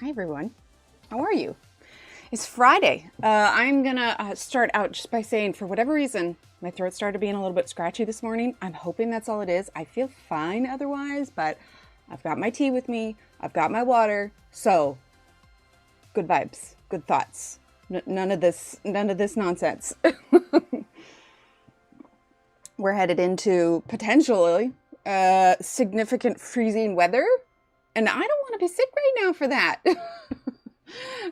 Hi everyone, how are you? It's Friday. I'm gonna start out just by saying, for whatever reason, my throat started being a little bit scratchy this morning. I'm hoping that's all it is. I feel fine otherwise, but I've got my tea with me, I've got my water, so good vibes, good thoughts. None of this nonsense. We're headed into potentially significant freezing weather. And I don't want to be sick right now for that.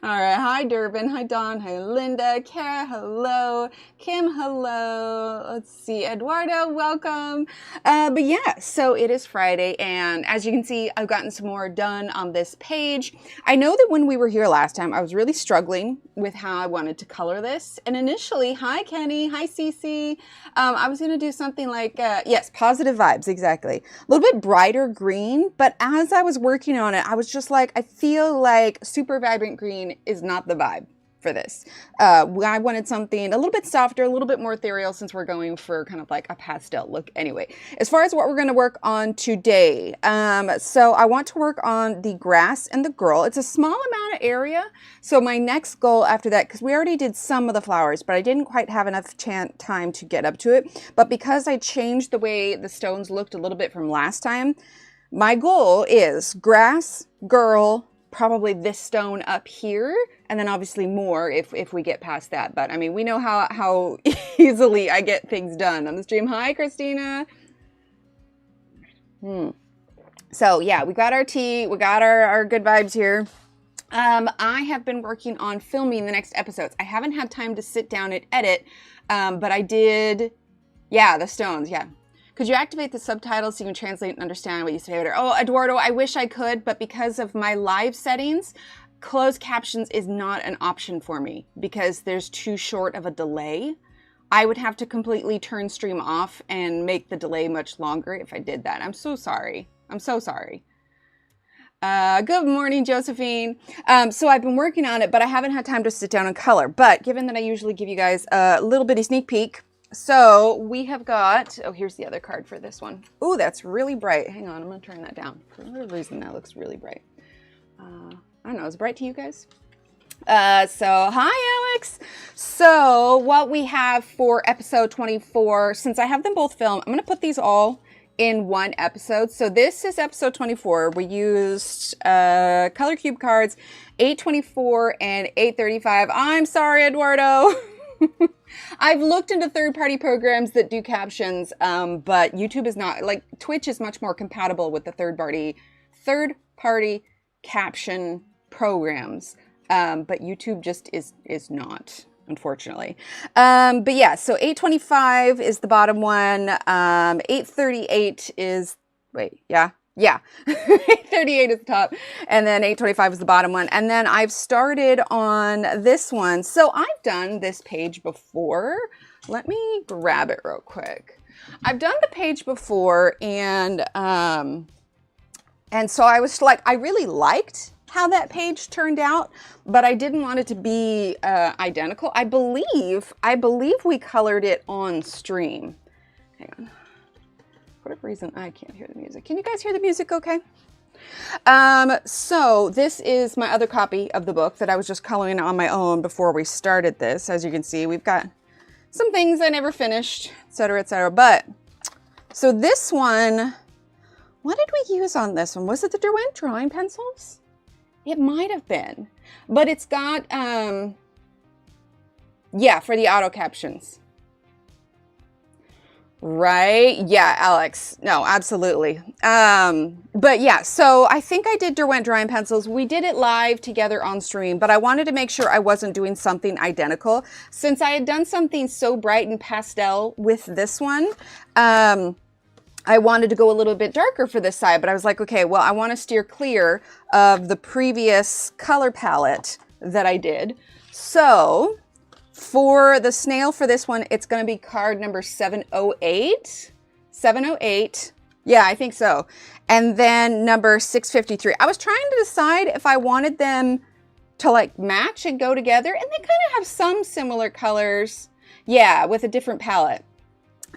All right. Hi, Durbin. Hi, Dawn. Hi, Linda. Kara, hello. Kim, hello. Let's see. Eduardo, welcome. But yeah, so it is Friday. And as you can see, I've gotten some more done on this page. I know that when we were here last time, I was really struggling with how I wanted to color this. And initially, hi, Kenny. Hi, Cece. I was going to do something like, yes, positive vibes. Exactly. A little bit brighter green. But as I was working on it, I was just like, I feel like super vibrant green is not the vibe for this. I wanted something a little bit softer, a little bit more ethereal, since we're going for kind of like a pastel look. Anyway, as far as what we're going to work on today, so I want to work on the grass and the girl. It's a small amount of area, so my next goal after that, because we already did some of the flowers, but I didn't quite have enough time to get up to it. But because I changed the way the stones looked a little bit from last time, my goal is grass, girl, probably this stone up here, and then obviously more if we get past that. But I mean, we know how easily I get things done on the stream. Hi, Christina. So yeah, we got our tea, we got our good vibes here. I have been working on filming the next episodes. I haven't had time to sit down and edit, but I did, yeah, the stones, yeah. Could you activate the subtitles so you can translate and understand what you say later? Oh, Eduardo, I wish I could, but because of my live settings, closed captions is not an option for me because there's too short of a delay. I would have to completely turn stream off and make the delay much longer if I did that. I'm so sorry. I'm so sorry. Good morning, Josephine. So I've been working on it, but I haven't had time to sit down and color. But given that I usually give you guys a little bitty sneak peek, So we have got, oh, here's the other card for this one. Oh, that's really bright. Hang on, I'm gonna turn that down. For whatever reason, that looks really bright. I don't know, is it bright to you guys? So hi Alex. So what we have for episode 24, since I have them both filmed, I'm gonna put these all in one episode. So this is episode 24. We used color cube cards 824 and 835. I'm sorry, Eduardo. I've looked into third-party programs that do captions, but YouTube is not, like Twitch is much more compatible with the third-party caption programs, but YouTube just is not, unfortunately. But yeah, so 825 is the bottom one. 838 is, wait, yeah. 838 is the top, and then 825 is the bottom one. And then I've started on this one. So I've done this page before. Let me grab it real quick. I've done the page before, and so I was like, I really liked how that page turned out, but I didn't want it to be identical. I believe we colored it on stream. Hang on. For whatever reason, I can't hear the music. Can you guys hear the music okay? So this is my other copy of the book that I was just coloring on my own before we started this. As you can see, we've got some things I never finished, etc., etc. But, so this one, what did we use on this one? Was it the Derwent drawing pencils? It might have been. But it's got, yeah, for the auto captions. Right? Yeah, Alex. No, absolutely. But yeah, so I think I did Derwent drawing pencils. We did it live together on stream, but I wanted to make sure I wasn't doing something identical. Since I had done something so bright and pastel with this one, I wanted to go a little bit darker for this side, but I was like, okay, well, I want to steer clear of the previous color palette that I did. So for the snail for this one, it's going to be card number 708. 708. Yeah, I think so. And then number 653. I was trying to decide if I wanted them to like match and go together, and they kind of have some similar colors. Yeah, with a different palette.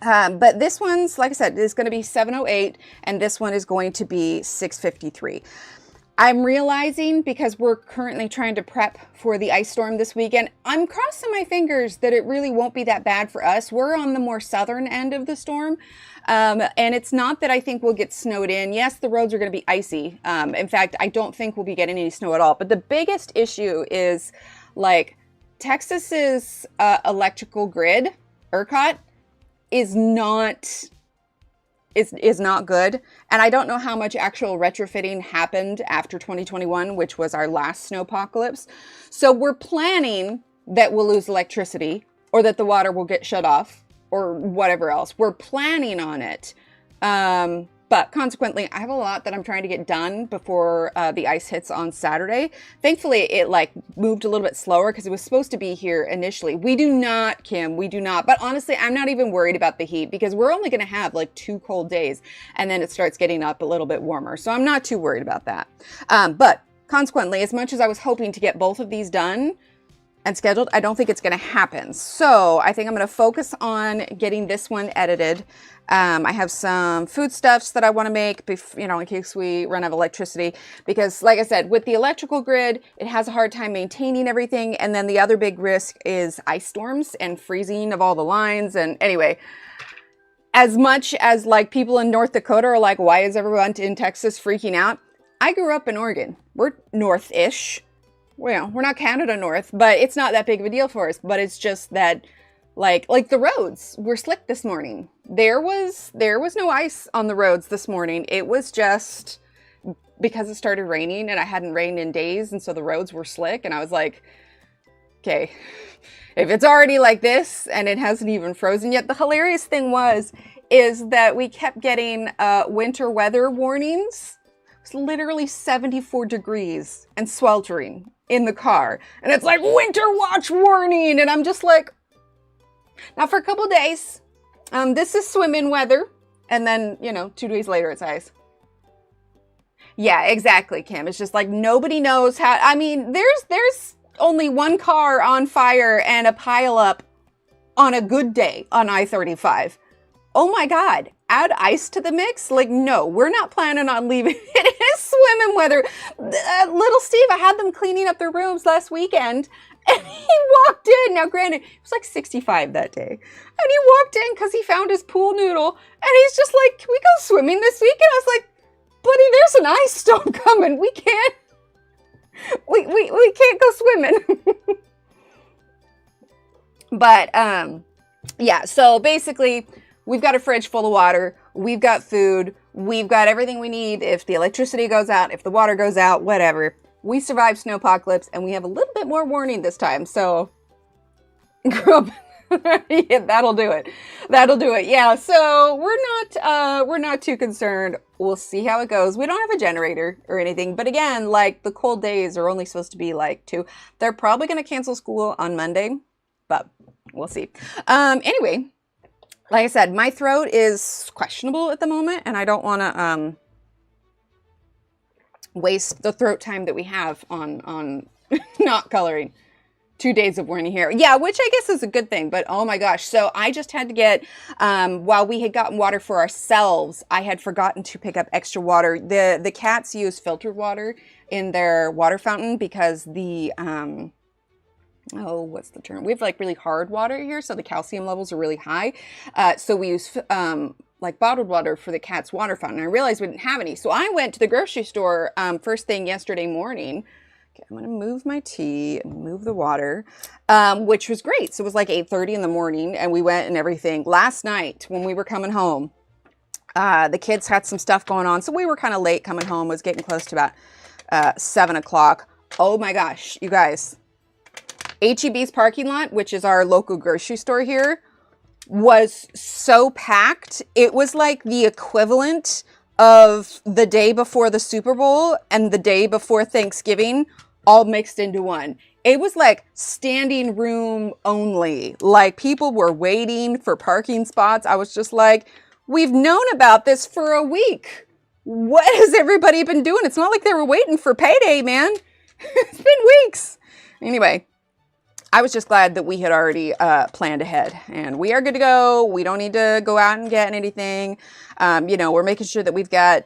But this one's, like I said, is going to be 708, and this one is going to be 653. I'm realizing, because we're currently trying to prep for the ice storm this weekend, I'm crossing my fingers that it really won't be that bad for us. We're on the more southern end of the storm. And it's not that I think we'll get snowed in. Yes, the roads are going to be icy. In fact, I don't think we'll be getting any snow at all. But the biggest issue is, like, Texas's electrical grid, ERCOT, is not good. And I don't know how much actual retrofitting happened after 2021, which was our last snowpocalypse. So we're planning that we'll lose electricity, or that the water will get shut off, or whatever else. We're planning on it. But consequently, I have a lot that I'm trying to get done before the ice hits on Saturday. Thankfully, it like moved a little bit slower because it was supposed to be here initially. We do not, Kim, we do not. But honestly, I'm not even worried about the heat because we're only going to have like 2 cold days, and then it starts getting up a little bit warmer. So I'm not too worried about that. But consequently, as much as I was hoping to get both of these done and scheduled, I don't think it's going to happen. So I think I'm going to focus on getting this one edited. I have some foodstuffs that I want to make, you know, in case we run out of electricity, because like I said, with the electrical grid, it has a hard time maintaining everything. And then the other big risk is ice storms and freezing of all the lines. And anyway, as much as like people in North Dakota are like, why is everyone in Texas freaking out? I grew up in Oregon. We're north-ish. Well, we're not Canada North, but it's not that big of a deal for us. But it's just that like the roads were slick this morning. There was no ice on the roads this morning. It was just because it started raining, and I hadn't rained in days, and so the roads were slick. And I was like, okay, if it's already like this and it hasn't even frozen yet. The hilarious thing is that we kept getting winter weather warnings. It was literally 74 degrees and sweltering in the car, and it's like winter watch warning, and I'm just like, now for a couple days, this is swim-in weather, and then, you know, 2 days later it's ice. Yeah, exactly, Kim. It's just like nobody knows how. I mean, there's only one car on fire and a pileup on a good day on I-35. Oh my God, add ice to the mix? Like, no, we're not planning on leaving. It is swimming weather. Little Steve, I had them cleaning up their rooms last weekend, and he walked in. Now, granted, it was like 65 that day. And he walked in because he found his pool noodle, and he's just like, can we go swimming this week? And I was like, buddy, there's an ice storm coming. We can't go swimming. But, yeah, so basically, we've got a fridge full of water, we've got food, we've got everything we need if the electricity goes out, if the water goes out, whatever. We survived snowpocalypse, and we have a little bit more warning this time, so yeah, that'll do it. That'll do it. Yeah, so we're not too concerned. We'll see how it goes. We don't have a generator or anything, but again, like, the cold days are only supposed to be like 2. They're probably going to cancel school on Monday, but we'll see. Anyway, like I said, my throat is questionable at the moment, and I don't want to waste the throat time that we have on not coloring. 2 days of warning here. Yeah, which I guess is a good thing, but oh my gosh. So I just had to get, while we had gotten water for ourselves, I had forgotten to pick up extra water. The cats use filtered water in their water fountain because the, oh, what's the term? We have like really hard water here, so the calcium levels are really high. So we use like bottled water for the cat's water fountain. I realized we didn't have any, so I went to the grocery store first thing yesterday morning. Okay, I'm gonna move my tea and move the water, which was great. So it was like 8:30 in the morning, and we went and everything. Last night when we were coming home, the kids had some stuff going on, so we were kind of late coming home. It was getting close to about 7 o'clock. Oh my gosh, you guys. H-E-B's parking lot, which is our local grocery store here, was so packed. It was like the equivalent of the day before the Super Bowl and the day before Thanksgiving all mixed into one. It was like standing room only. Like, people were waiting for parking spots. I was just like, we've known about this for a week. What has everybody been doing? It's not like they were waiting for payday, man. It's been weeks. Anyway, I was just glad that we had already planned ahead, and we are good to go. We don't need to go out and get anything. You know, we're making sure that we've got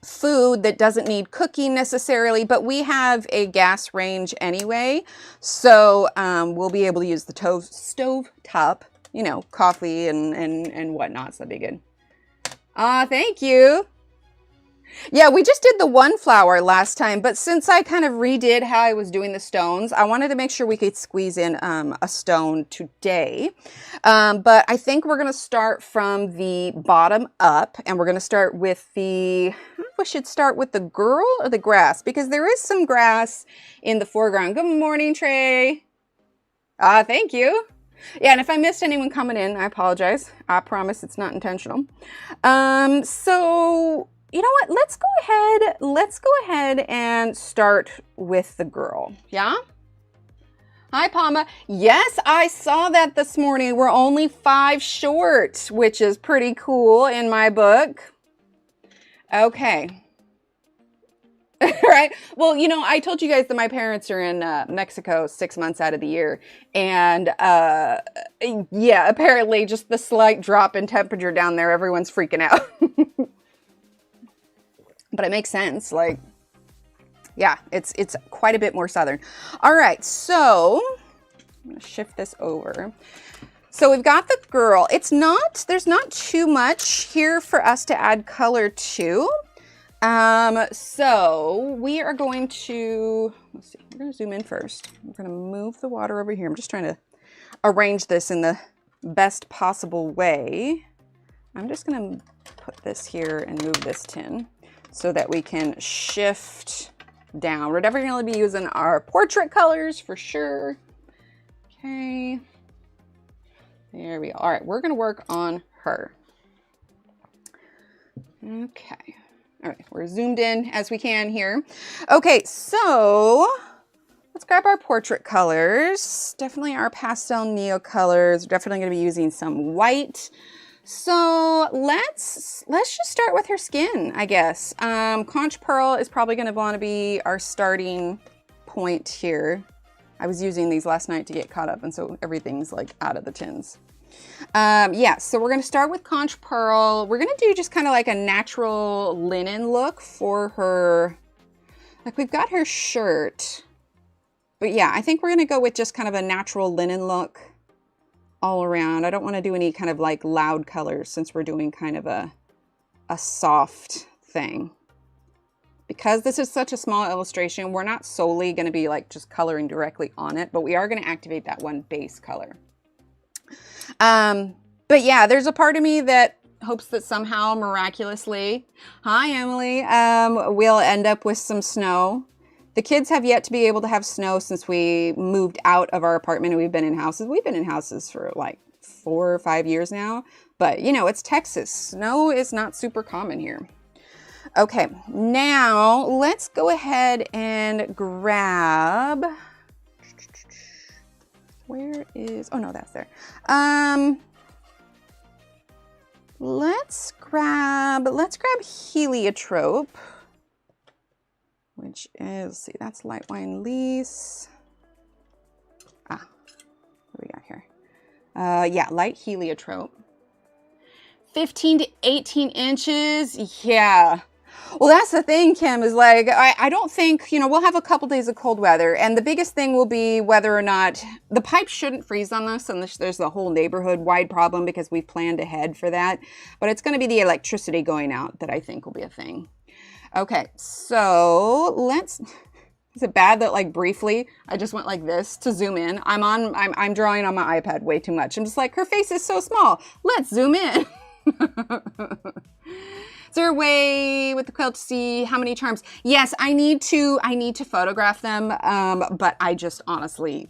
food that doesn't need cooking necessarily, but we have a gas range anyway. So we'll be able to use the stove top, you know, coffee and whatnot. So that'd be good. Thank you. Yeah, we just did the one flower last time, but since I kind of redid how I was doing the stones, I wanted to make sure we could squeeze in a stone today. But I think we're going to start from the bottom up, and we're going to start with the, I don't know if we should start with the girl or the grass, because there is some grass in the foreground. Good morning, Trey. Thank you. Yeah, and if I missed anyone coming in, I apologize. I promise it's not intentional. So you know what? Let's go ahead and start with the girl. Yeah? Hi, Palma. Yes, I saw that this morning. We're only 5 short, which is pretty cool in my book. Okay. Right. Well, you know, I told you guys that my parents are in Mexico 6 months out of the year. And yeah, apparently just the slight drop in temperature down there, everyone's freaking out. But it makes sense. Like, yeah, it's quite a bit more southern. All right, so I'm gonna shift this over. So we've got the girl. There's not too much here for us to add color to. So we are going to, let's see, we're gonna zoom in first. We're gonna move the water over here. I'm just trying to arrange this in the best possible way. I'm just gonna put this here and move this tin so that we can shift down. We're definitely gonna be using our portrait colors for sure. Okay, there we go. All right, we're gonna work on her. Okay, all right, we're zoomed in as we can here. Okay, so let's grab our portrait colors. Definitely our pastel Neocolors. We're definitely gonna be using some white. So let's just start with her skin, I guess. Conch Pearl is probably going to want to be our starting point here. I was using these last night to get caught up, and so everything's like out of the tins. Yeah, so we're going to start with conch pearl. We're going to do just kind of like a natural linen look for her. Like we've got her shirt, but yeah, I think we're going to go with just kind of a natural linen look all around. I don't want to do any kind of like loud colors since we're doing kind of a soft thing. Because this is such a small illustration, we're not solely going to be like just coloring directly on it, but we are going to activate that one base color. But yeah, there's a part of me that hopes that somehow miraculously, hi Emily, we'll end up with some snow. The kids have yet to be able to have snow since we moved out of our apartment and we've been in houses. We've been in houses for like 4 or 5 years now, but you know, it's Texas. Snow is not super common here. Okay, now let's go ahead and grab, where is, oh no, that's there. Let's grab heliotrope, which is, let's see, that's light wine lease. What do we got here? Yeah, light heliotrope. 15 to 18 inches, yeah. Well, that's the thing, Kim, is like, I don't think, you know, we'll have a couple days of cold weather. And the biggest thing will be whether or not the pipes shouldn't freeze on this. And there's the whole neighborhood wide problem because we've planned ahead for that. But it's going to be the electricity going out that I think will be a thing. Okay, so let's, is it bad that like briefly I just went like this to zoom in? I'm drawing on my iPad way too much. I'm just like, her face is so small. Let's zoom in. Is there a way with the quilt to see how many charms? Yes, I need to photograph them, but I just honestly,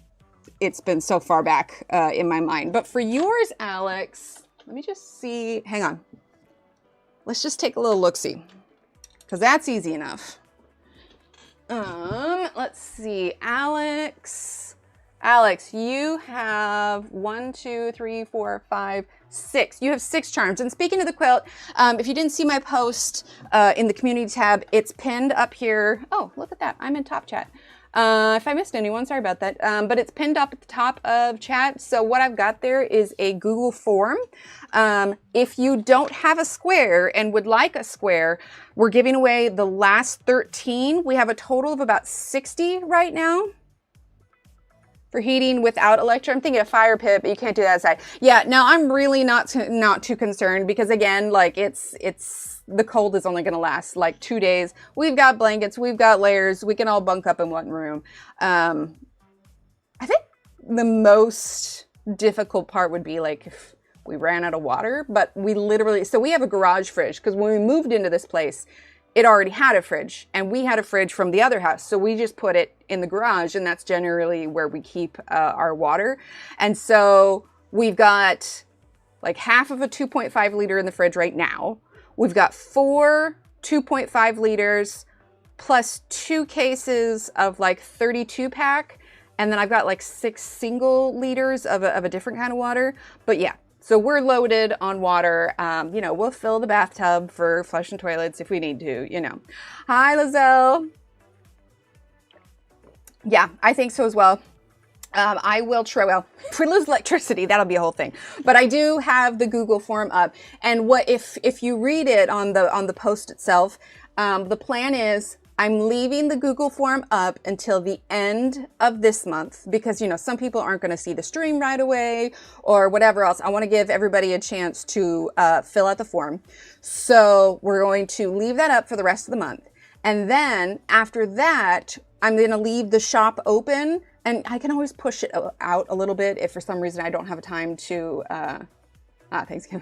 it's been so far back in my mind. But for yours, Alex, let me just see. Hang on. Let's just take a little look-see, because that's easy enough. Let's see, Alex, you have 1, 2, 3, 4, 5, 6. You have 6 charms. And speaking of the quilt, if you didn't see my post in the community tab, it's pinned up here. Oh, look at that. I'm in top chat. If I missed anyone, sorry about that. But it's pinned up at the top of chat. So what I've got there is a Google form. If you don't have a square and would like a square, we're giving away the last 13. We have a total of about 60 right now. For heating without electric. I'm thinking a fire pit, but you can't do that outside. Yeah, now I'm really not too concerned because again, like it's the cold is only going to last like 2 days. We've got blankets, we've got layers, we can all bunk up in one room. I think the most difficult part would be like if we ran out of water, but we literally, so we have a garage fridge because when we moved into this place, it already had a fridge and we had a fridge from the other house. So we just put it in the garage and that's generally where we keep our water. And so we've got like half of a 2.5 liter in the fridge right now. We've got 4 2.5 liters plus 2 cases of like 32 pack. And then I've got like 6 single liters of a different kind of water. But yeah. So we're loaded on water. You know, we'll fill the bathtub for flushing toilets if we need to, you know. Hi, Lizelle. Yeah, I think so as well. I will try, well, if we lose electricity, that'll be a whole thing. But I do have the Google form up. And what if you read it on the post itself, the plan is I'm leaving the Google form up until the end of this month because, you know, some people aren't going to see the stream right away or whatever else. I want to give everybody a chance to fill out the form. So we're going to leave that up for the rest of the month. And then after that, I'm going to leave the shop open and I can always push it out a little bit if for some reason I don't have time to, thanks, Kim.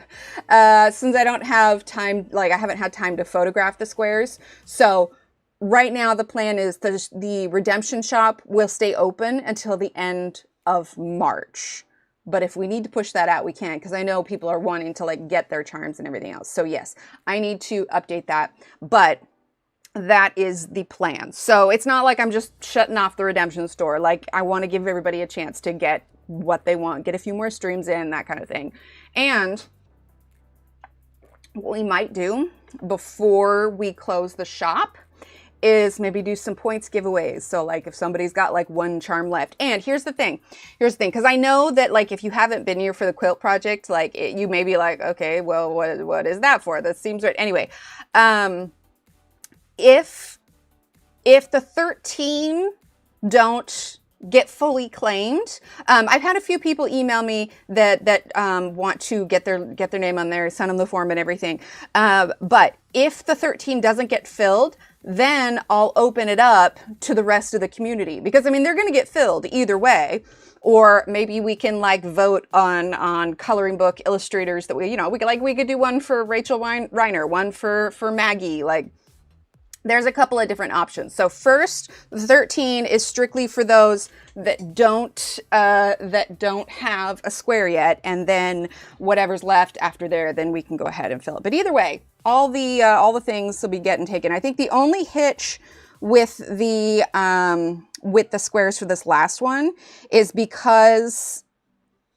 Since I don't have time, like I haven't had time to photograph the squares. So right now, the plan is the redemption shop will stay open until the end of March. But if we need to push that out, we can, because I know people are wanting to like get their charms and everything else. So yes, I need to update that, but that is the plan. So it's not like I'm just shutting off the redemption store. Like I want to give everybody a chance to get what they want, get a few more streams in, that kind of thing. And what we might do before we close the shop is maybe do some points giveaways. So like if somebody's got like one charm left. And here's the thing, because I know that like if you haven't been here for the quilt project, like you may be like, okay, well, what is that for? That seems right. Anyway, if the 13 don't get fully claimed, I've had a few people email me that want to get their name on there, send them the form and everything. But if the 13 doesn't get filled, then I'll open it up to the rest of the community, because I mean they're going to get filled either way. Or maybe we can like vote on coloring book illustrators that we could do one for Rachel Reiner, one for Maggie, like. There's a couple of different options. So first, the 13 is strictly for those that don't have a square yet, and then whatever's left after there, then we can go ahead and fill it. But either way, all the things will be getting taken. I think the only hitch with the squares for this last one is because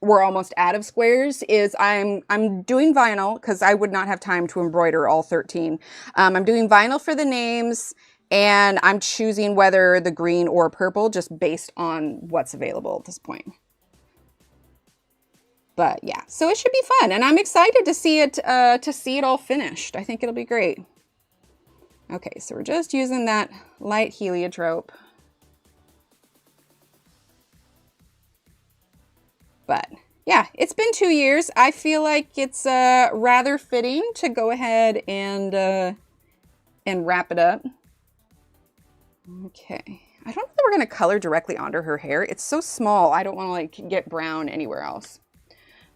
we're almost out of squares, is I'm doing vinyl because I would not have time to embroider all 13. I'm doing vinyl for the names, and I'm choosing whether the green or purple just based on what's available at this point. But yeah, so it should be fun, and I'm excited to see it all finished. I think it'll be great. Okay, so we're just using that light heliotrope. But yeah, it's been 2 years. I feel like it's rather fitting to go ahead and wrap it up. Okay. I don't know that we're going to color directly onto her hair. It's so small. I don't want to like get brown anywhere else.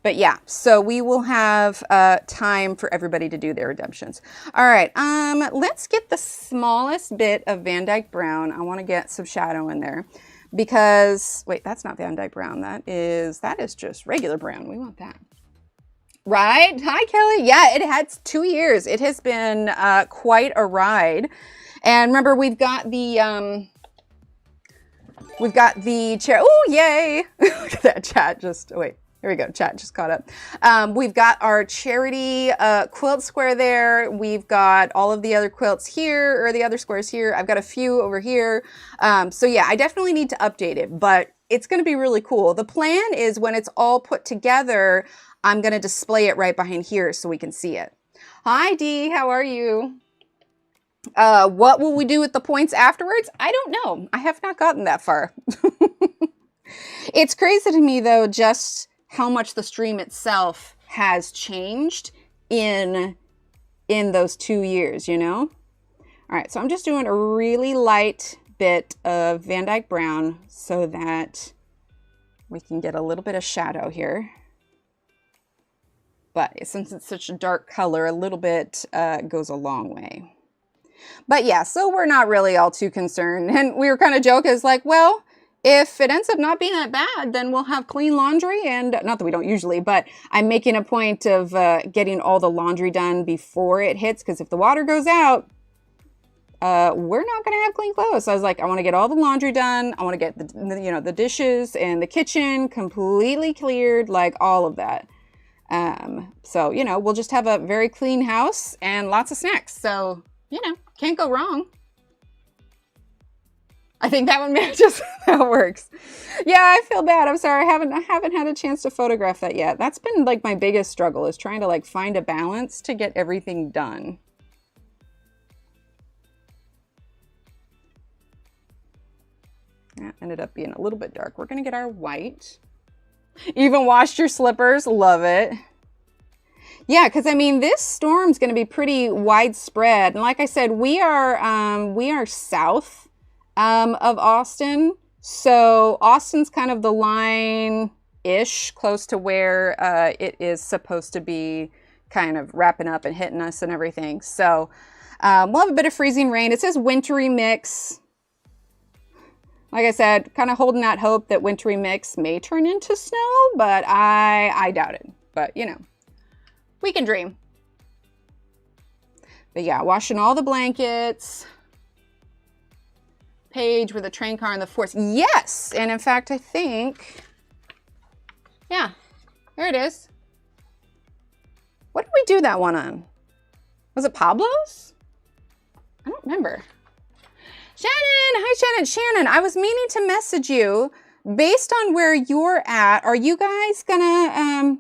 But yeah, so we will have time for everybody to do their redemptions. All right, let's get the smallest bit of Van Dyke Brown. I want to get some shadow in there. Because, wait, that's not Van Dyke Brown. That is just regular brown. We want that. Right? Hi, Kelly. Yeah, it had 2 years. It has been quite a ride. And remember, we've got the chair. Oh, yay. Look at that chat. Just, wait. Here we go. Chat just caught up. We've got our charity quilt square there. We've got all of the other quilts here, or the other squares here. I've got a few over here. So yeah, I definitely need to update it, but it's going to be really cool. The plan is when it's all put together, I'm going to display it right behind here so we can see it. Hi, Dee. How are you? What will we do with the points afterwards? I don't know. I have not gotten that far. It's crazy to me, though, just how much the stream itself has changed in those 2 years, you know? All right, so I'm just doing a really light bit of Van Dyke Brown so that we can get a little bit of shadow here. But since it's such a dark color, a little bit goes a long way. But yeah, so we're not really all too concerned. And we were kind of joking, it's like, well, if it ends up not being that bad, then we'll have clean laundry. And not that we don't usually, but I'm making a point of getting all the laundry done before it hits. Because if the water goes out, we're not going to have clean clothes. So I was like, I want to get all the laundry done. I want to get the dishes and the kitchen completely cleared, like all of that. So, we'll just have a very clean house and lots of snacks. So, can't go wrong. I think that one just how it works. Yeah, I feel bad. I'm sorry. I haven't had a chance to photograph that yet. That's been like my biggest struggle, is trying to like find a balance to get everything done. That ended up being a little bit dark. We're going to get our white. Even washed your slippers. Love it. Yeah, because I mean, this storm's going to be pretty widespread. And like I said, we are south of Austin. So Austin's kind of the line-ish, close to where it is supposed to be kind of wrapping up and hitting us and everything. So we'll have a bit of freezing rain. It says wintry mix. Like I said, kind of holding out hope that wintry mix may turn into snow, but I doubt it. But, we can dream. But yeah, washing all the blankets. Page with a train car in the forest. Yes! And in fact, I think, yeah, there it is. What did we do that one on? Was it Pablo's? I don't remember. Shannon, hi Shannon. Shannon, I was meaning to message you based on where you're at. Are you guys gonna,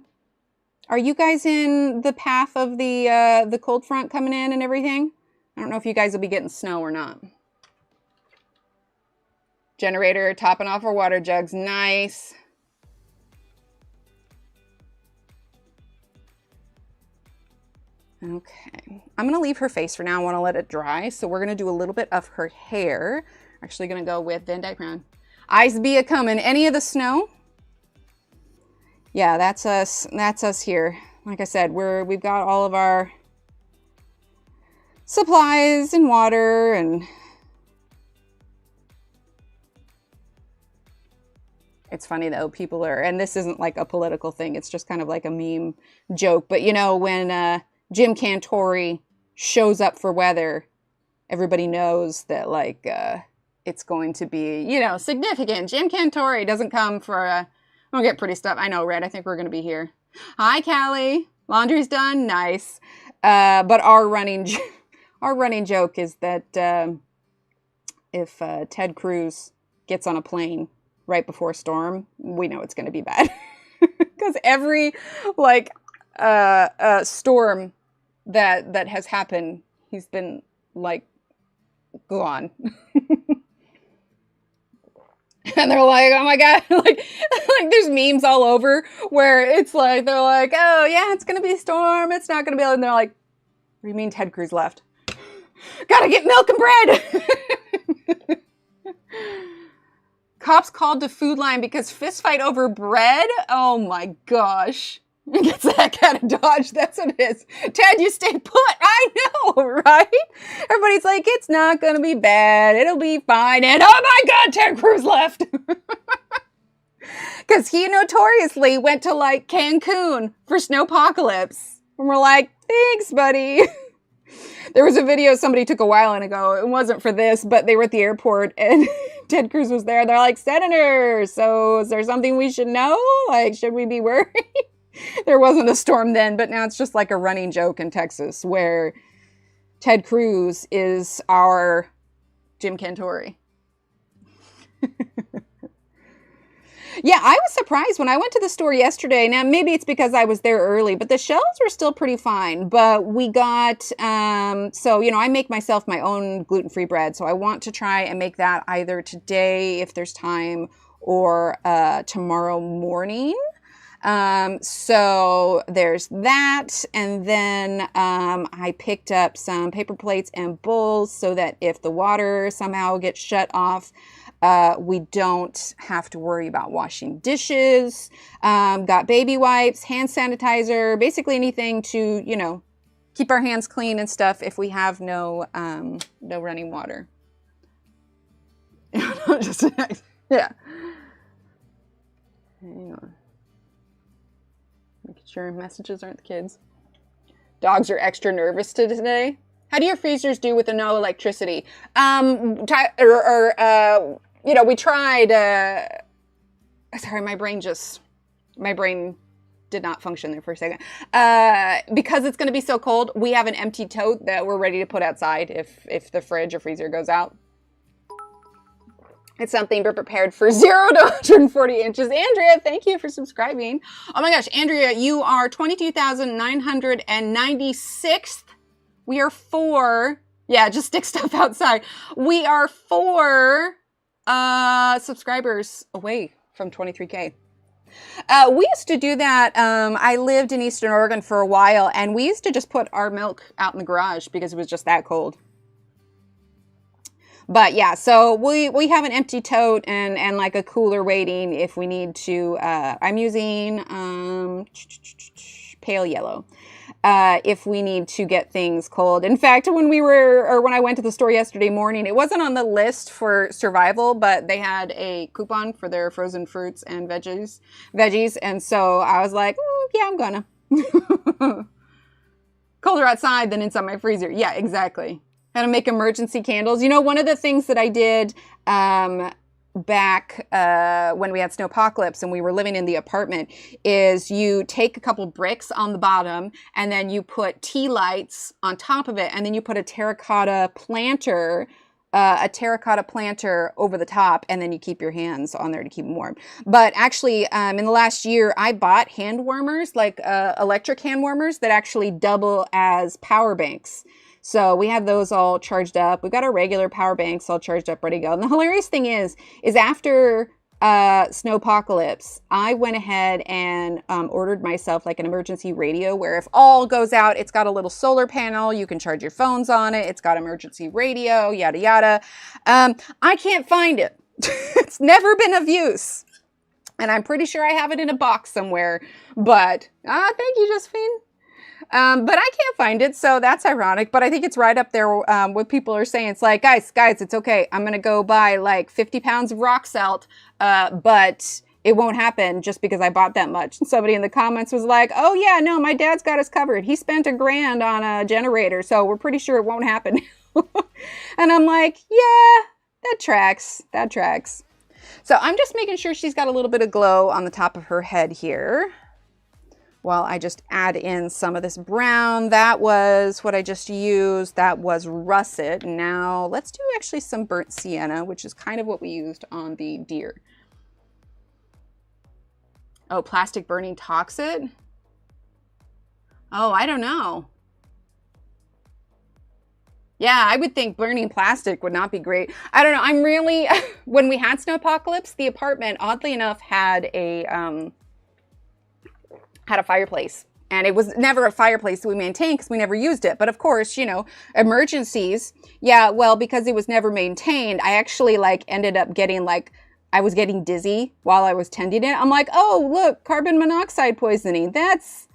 are you guys in the path of the cold front coming in and everything? I don't know if you guys will be getting snow or not. Generator topping off our water jugs. Nice. Okay, I'm gonna leave her face for now. I wanna let it dry. So we're gonna do a little bit of her hair. Actually gonna go with Van Dyke Brown. Eyes be a coming. Any of the snow? Yeah, that's us. That's us here. Like I said, we've got all of our supplies and water and it's funny though, people are, and this isn't like a political thing. It's just kind of like a meme joke. But you know, when Jim Cantore shows up for weather, everybody knows that like it's going to be, you know, significant. Jim Cantore doesn't come for we'll get pretty stuff. I know, Red. I think we're going to be here. Hi, Callie. Laundry's done. Nice. But our running joke is that if Ted Cruz gets on a plane right before a storm, we know it's going to be bad. Because every like storm that has happened, he's been like gone. And they're like, oh my God, like there's memes all over where it's like, they're like, oh yeah, it's going to be a storm. It's not going to be, and they're like, what do you mean Ted Cruz left? Gotta get milk and bread. Cops called to Food Line because fist fight over bread. Oh my gosh. Gets the heck out of Dodge. That's what it is. Ted, you stay put. I know, right? Everybody's like, it's not going to be bad. It'll be fine. And oh my God, Ted Cruz left. Because he notoriously went to like Cancun for Snowpocalypse. And we're like, thanks, buddy. There was a video somebody took a while ago. It wasn't for this, but they were at the airport and Ted Cruz was there. They're like, Senator, so is there something we should know? Like, should we be worried? There wasn't a storm then, but now it's just like a running joke in Texas where Ted Cruz is our Jim Cantore. Yeah, I was surprised when I went to the store yesterday. Now, maybe it's because I was there early, but the shelves were still pretty fine. But we got, so, you know, I make myself my own gluten-free bread. So I want to try and make that either today, if there's time, or tomorrow morning. So there's that. And then I picked up some paper plates and bowls so that if the water somehow gets shut off, we don't have to worry about washing dishes. Got baby wipes, hand sanitizer, basically anything to, you know, keep our hands clean and stuff if we have no running water. Just, yeah. Hang on. Making sure messages aren't the kids. Dogs are extra nervous today. How do your freezers do with no electricity? You know, we tried, sorry, my brain did not function there for a second. Because it's going to be so cold, we have an empty tote that we're ready to put outside if the fridge or freezer goes out. It's something to prepared for 0 to 140 inches. Andrea, thank you for subscribing. Oh my gosh, Andrea, you are 22,996th. We are 4. Yeah, just stick stuff outside. We are 4 subscribers away from 23K. We used to do that. I lived in Eastern Oregon for a while, and we used to just put our milk out in the garage because it was just that cold. But yeah, so we have an empty tote and like a cooler waiting if we need to. I'm using pale yellow if we need to get things cold. In fact, when I went to the store yesterday morning, it wasn't on the list for survival, but they had a coupon for their frozen fruits and veggies. And so I was like, yeah, I'm gonna. Colder outside than inside my freezer. Yeah, exactly. How to make emergency candles. You know, one of the things that I did back when we had Snowpocalypse and we were living in the apartment is you take a couple bricks on the bottom and then you put tea lights on top of it and then you put a terracotta planter a terracotta planter over the top, and then you keep your hands on there to keep them warm. But actually, in the last year, I bought hand warmers, like electric hand warmers that actually double as power banks. So we have those all charged up. We've got our regular power banks all charged up, ready to go. And the hilarious thing is after Snowpocalypse, I went ahead and ordered myself like an emergency radio where if all goes out, it's got a little solar panel. You can charge your phones on it. It's got emergency radio, yada, yada. I can't find it. It's never been of use. And I'm pretty sure I have it in a box somewhere. But thank you, Josephine. But I can't find it, so that's ironic. But I think it's right up there what people are saying. It's like, guys, it's okay. I'm going to go buy like 50 pounds of rock salt, but it won't happen just because I bought that much. And somebody in the comments was like, oh, yeah, no, my dad's got us covered. He spent $1,000 on a generator, so we're pretty sure it won't happen. And I'm like, yeah, that tracks. That tracks. So I'm just making sure she's got a little bit of glow on the top of her head here, while I just add in some of this brown. That was what I just used. That was russet. Now let's do actually some burnt sienna, which is kind of what we used on the deer. Oh, plastic burning toxic? Oh, I don't know. Yeah, I would think burning plastic would not be great. I don't know. I'm really, when we had Snowpocalypse, the apartment, oddly enough, had a fireplace, and it was never a fireplace that we maintained because we never used it. But of course, you know, emergencies. Yeah, well, because it was never maintained, I actually like ended up getting like, I was getting dizzy while I was tending it. I'm like, oh, look, carbon monoxide poisoning. That's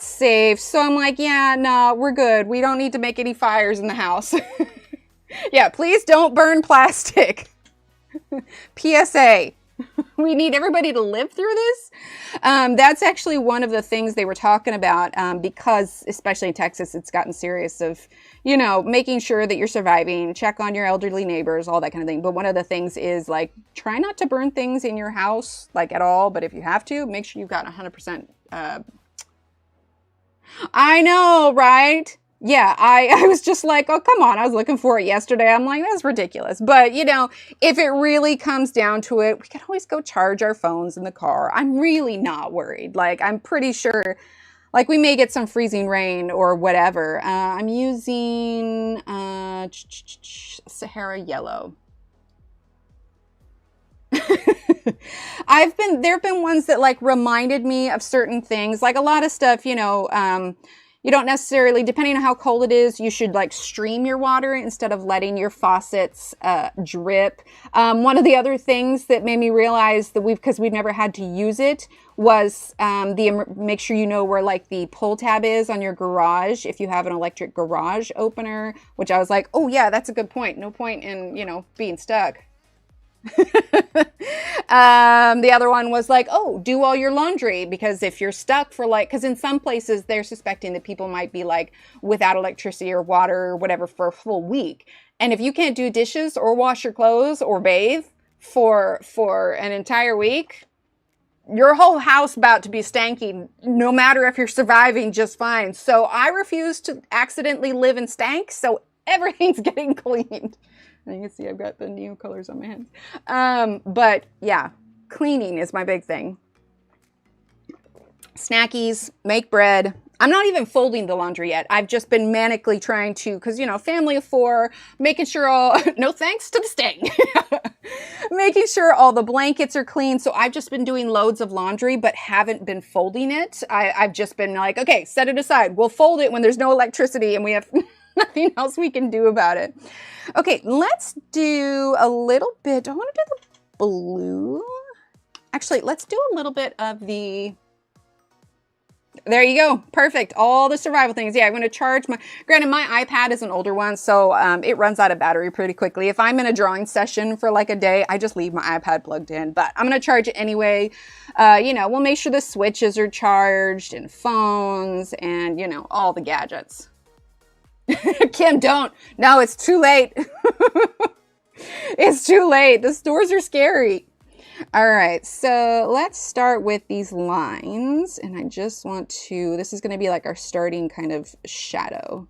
safe. So I'm like, yeah, no, we're good. We don't need to make any fires in the house. Yeah, please don't burn plastic. PSA. We need everybody to live through this. That's actually one of the things they were talking about, because especially in Texas, it's gotten serious of, you know, making sure that you're surviving, check on your elderly neighbors, all that kind of thing. But one of the things is like, try not to burn things in your house, like at all. But if you have to, make sure you've got 100%. I know, right? Yeah, I was just like, oh, come on. I was looking for it yesterday. I'm like, that's ridiculous. But, you know, if it really comes down to it, we can always go charge our phones in the car. I'm really not worried. Like, I'm pretty sure, like, we may get some freezing rain or whatever. I'm using Sahara Yellow. There have been ones that, like, reminded me of certain things. Like, a lot of stuff, you know, you don't necessarily, depending on how cold it is, you should like stream your water instead of letting your faucets drip. One of the other things that made me realize that because we've never had to use it was make sure you know where like the pull tab is on your garage if you have an electric garage opener, which I was like, oh yeah, that's a good point. No point in, you know, being stuck. The other one was like, oh, do all your laundry, because if you're stuck for like, because in some places they're suspecting that people might be like without electricity or water or whatever for a full week. And if you can't do dishes or wash your clothes or bathe for an entire week, your whole house about to be stanky, no matter if you're surviving just fine. So I refuse to accidentally live in stank, so everything's getting cleaned. And you can see I've got the Neocolors on my hands. But yeah, cleaning is my big thing. Snackies, make bread. I'm not even folding the laundry yet. I've just been manically trying to, because, you know, family of 4, making sure all, no thanks to the sting, making sure all the blankets are clean. So I've just been doing loads of laundry, but haven't been folding it. I've just been like, okay, set it aside. We'll fold it when there's no electricity and we have nothing else we can do about it. Okay, let's do a little bit. I want to do the blue. Actually, let's do a little bit of the... There you go. Perfect. All the survival things. Yeah, I'm going to charge my... Granted, my iPad is an older one, so it runs out of battery pretty quickly. If I'm in a drawing session for like a day, I just leave my iPad plugged in. But I'm going to charge it anyway. You know, we'll make sure the switches are charged and phones and, you know, all the gadgets. Kim, don't. No, it's too late. It's too late. The stores are scary. All right, so let's start with these lines. And I just want to, this is going to be like our starting kind of shadow.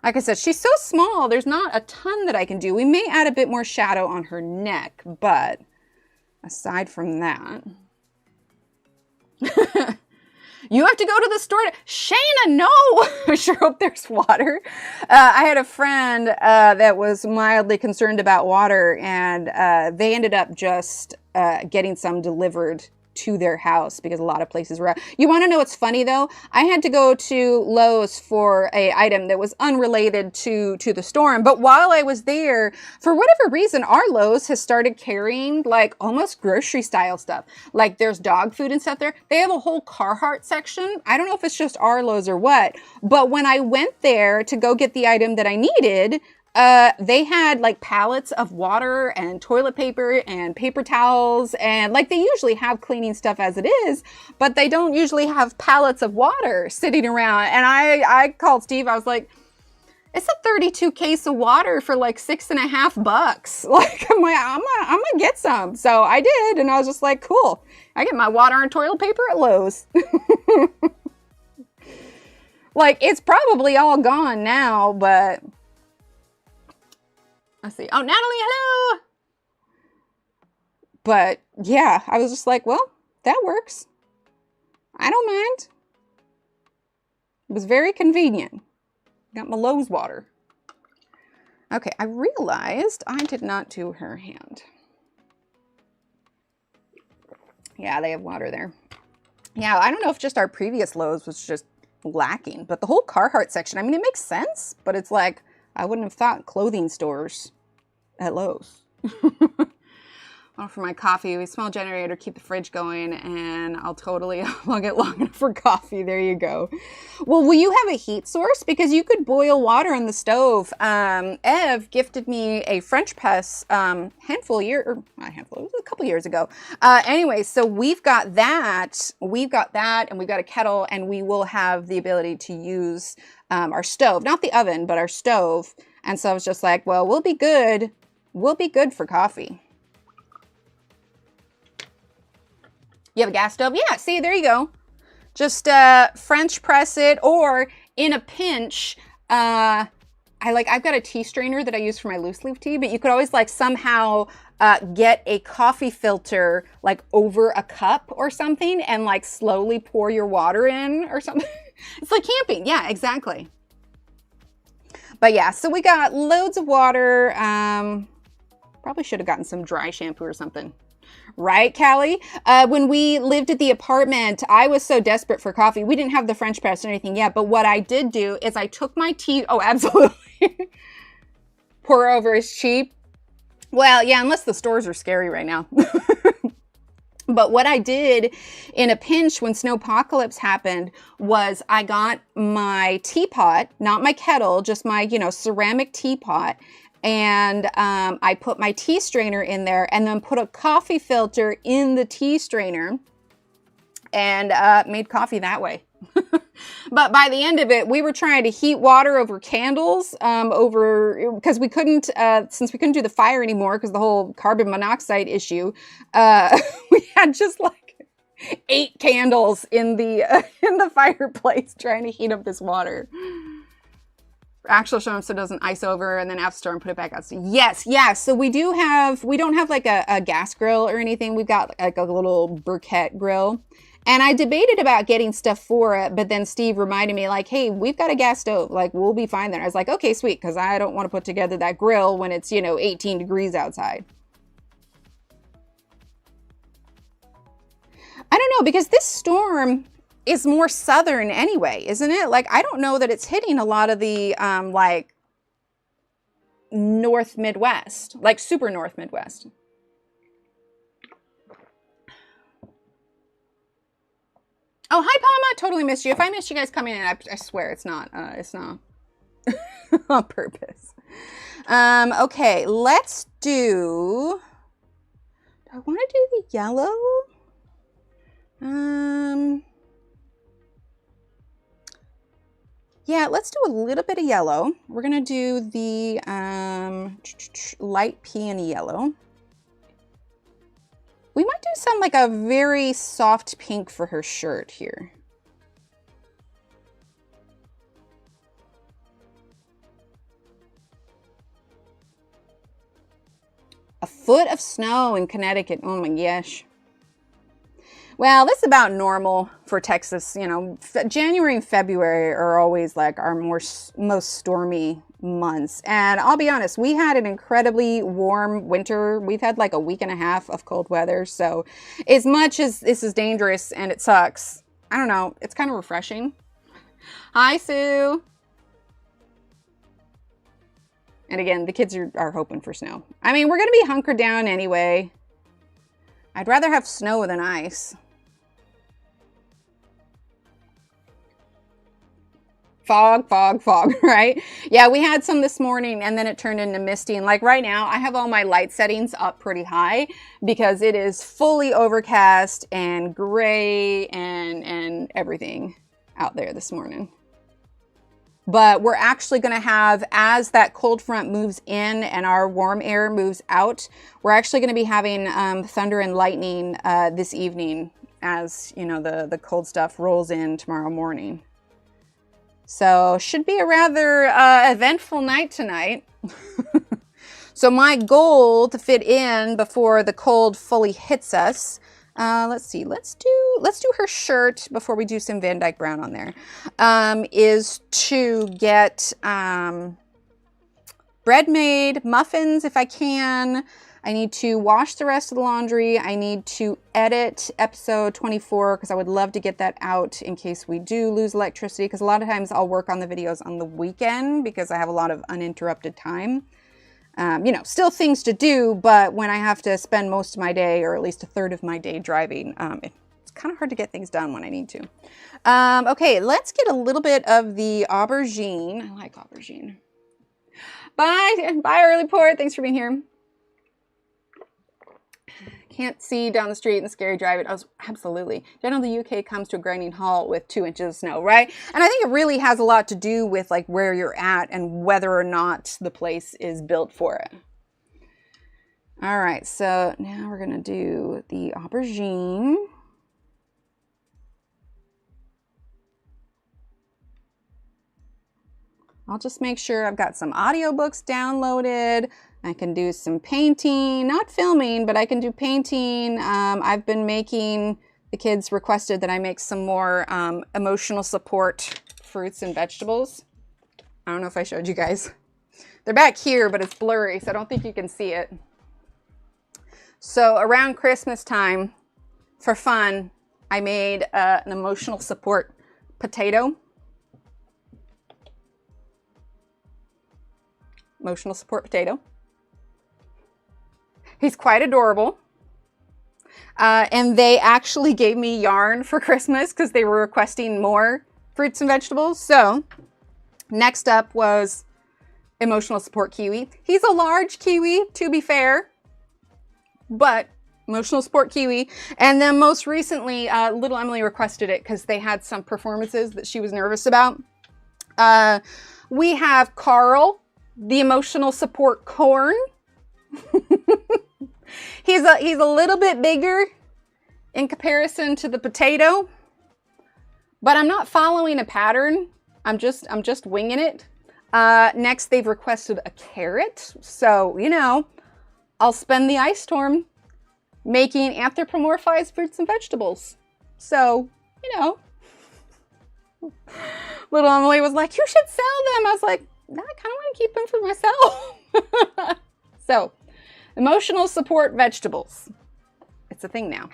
Like I said, she's so small, there's not a ton that I can do. We may add a bit more shadow on her neck, but aside from that... You have to go to the store. Shayna, no! I sure hope there's water. I had a friend that was mildly concerned about water, and they ended up just getting some delivered to their house because a lot of places were out. You want to know what's funny though? I had to go to Lowe's for a item that was unrelated to the storm, but while I was there, for whatever reason, our Lowe's has started carrying like almost grocery style stuff. Like there's dog food and stuff there. They have a whole Carhartt section. I don't know if it's just our Lowe's or what, but when I went there to go get the item that I needed, they had like pallets of water and toilet paper and paper towels, and like they usually have cleaning stuff as it is, but they don't usually have pallets of water sitting around. And I called Steve. I was like, it's a 32 case of water for like $6.50. Like I'm gonna get some. So I did, and I was just like, cool. I get my water and toilet paper at Lowe's. Like it's probably all gone now, but. Let's see. Oh, Natalie, hello. But yeah, I was just like, well, that works. I don't mind. It was very convenient. Got my Lowe's water. Okay, I realized I did not do her hand. Yeah, they have water there. Yeah, I don't know if just our previous Lowe's was just lacking, but the whole Carhartt section, I mean, it makes sense, but it's like, I wouldn't have thought clothing stores at Lowe's. Well, for my coffee, we small generator, keep the fridge going, and I'll totally lug it long enough for coffee. There you go. Well, will you have a heat source? Because you could boil water on the stove. Ev gifted me a French press a couple years ago. Anyway, so we've got that, and we've got a kettle, and we will have the ability to use our stove, not the oven, but our stove. And so I was just like, well, we'll be good. We'll be good for coffee. You have a gas stove? Yeah, see, there you go. Just French press it, or in a pinch, I've got a tea strainer that I use for my loose leaf tea, but you could always like somehow get a coffee filter like over a cup or something and like slowly pour your water in or something. It's like camping. Yeah, exactly. But yeah, so we got loads of water. Probably should have gotten some dry shampoo or something. Right, Callie? When we lived at the apartment, I was so desperate for coffee. We didn't have the French press or anything yet, but what I did do is I took my tea. Oh, absolutely. Pour over is cheap. Well, yeah, unless the stores are scary right now. But what I did in a pinch when Snowpocalypse happened was I got my teapot, not my kettle, just my, ceramic teapot. And I put my tea strainer in there and then put a coffee filter in the tea strainer and made coffee that way. But by the end of it, we were trying to heat water over candles because we couldn't, since we couldn't do the fire anymore because the whole carbon monoxide issue, we had just like 8 candles in the fireplace trying to heat up this water. Actual storm so it doesn't ice over, and then after storm put it back out. So yes. So we don't have like a gas grill or anything. We've got like a little briquette grill. And I debated about getting stuff for it, but then Steve reminded me like, hey, we've got a gas stove. Like, we'll be fine there. I was like, okay, sweet. Because I don't want to put together that grill when it's, 18 degrees outside. I don't know, because this storm is more southern anyway, isn't it? Like, I don't know that it's hitting a lot of the, like, North Midwest, like super North Midwest. Oh, hi, Palma. Totally missed you. If I missed you guys coming in, I swear it's not on purpose. Okay, let's do I want to do the yellow? Yeah, let's do a little bit of yellow. We're going to do the light peony yellow. We might do some like a very soft pink for her shirt here. A foot of snow in Connecticut. Oh my gosh. Well, this is about normal for Texas. You know, January and February are always like our most stormy months. And I'll be honest, we had an incredibly warm winter. We've had like a week and a half of cold weather. So as much as this is dangerous and it sucks, I don't know, it's kind of refreshing. Hi, Sue. And again, the kids are hoping for snow. I mean, we're going to be hunkered down anyway. I'd rather have snow than ice. Fog, fog, fog, right? Yeah, we had some this morning and then it turned into misty. And like right now, I have all my light settings up pretty high because it is fully overcast and gray and everything out there this morning. But we're actually going to have, as that cold front moves in and our warm air moves out, we're actually going to be having thunder and lightning this evening as, you know, the cold stuff rolls in tomorrow morning. So should be a rather eventful night tonight. So my goal to fit in before the cold fully hits us, let's see, let's do her shirt before we do some Van Dyke Brown on there, is to get bread made, muffins if I can. I need to wash the rest of the laundry. I need to edit episode 24 because I would love to get that out in case we do lose electricity, because a lot of times I'll work on the videos on the weekend because I have a lot of uninterrupted time. You know, still things to do, but when I have to spend most of my day, or at least a third of my day driving, it's kind of hard to get things done when I need to. Okay, let's get a little bit of the aubergine. I like aubergine. Bye, Early Port. Thanks for being here. Can't see down the street and scary driving. Oh, absolutely. Generally, the UK comes to a grinding halt with 2 inches of snow, right? And I think it really has a lot to do with like where you're at and whether or not the place is built for it. All right, so now we're gonna do the aubergine. I'll just make sure I've got some audiobooks downloaded. I can do some painting, not filming, but I can do painting. I've been making, the kids requested that I make some more emotional support fruits and vegetables. I don't know if I showed you guys. They're back here, but it's blurry, so I don't think you can see it. So around Christmas time, for fun, I made an emotional support potato. Emotional support potato. He's quite adorable. And they actually gave me yarn for Christmas because they were requesting more fruits and vegetables. So next up was emotional support kiwi. He's a large kiwi, to be fair, but emotional support kiwi. And then most recently, little Emily requested it because they had some performances that she was nervous about. We have Carl, the emotional support corn. He's a little bit bigger in comparison to the potato, but I'm not following a pattern. I'm just winging it. Next, they've requested a carrot. So, you know, I'll spend the ice storm making anthropomorphized fruits and vegetables. So, you know, little Emily was like, you should sell them. I was like, no, I kind of want to keep them for myself. So, emotional support vegetables. It's a thing now.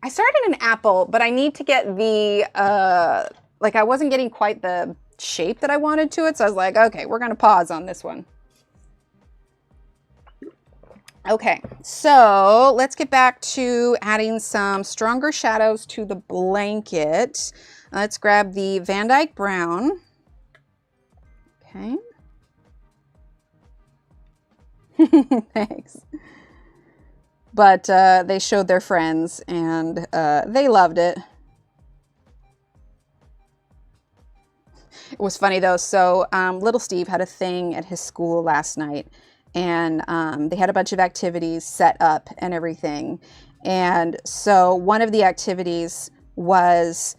I started an apple, but I need to get the, like I wasn't getting quite the shape that I wanted to it. So I was like, okay, we're going to pause on this one. Okay, so let's get back to adding some stronger shadows to the blanket. Let's grab the Van Dyke Brown. Okay. Thanks. But they showed their friends and they loved it. It was funny though. So little Steve had a thing at his school last night, and they had a bunch of activities set up and everything. And so one of the activities was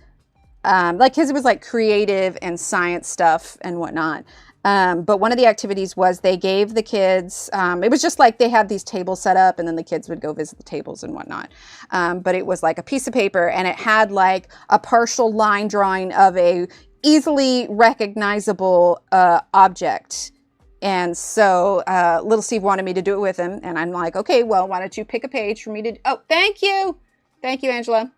like his was like creative and science stuff and whatnot. But one of the activities was they gave the kids, it was just like they had these tables set up and then the kids would go visit the tables and whatnot. But it was like a piece of paper and it had like a partial line drawing of a easily recognizable object. And so little Steve wanted me to do it with him. And I'm like, okay, well, why don't you pick a page for me to, oh, thank you. Thank you, Angela.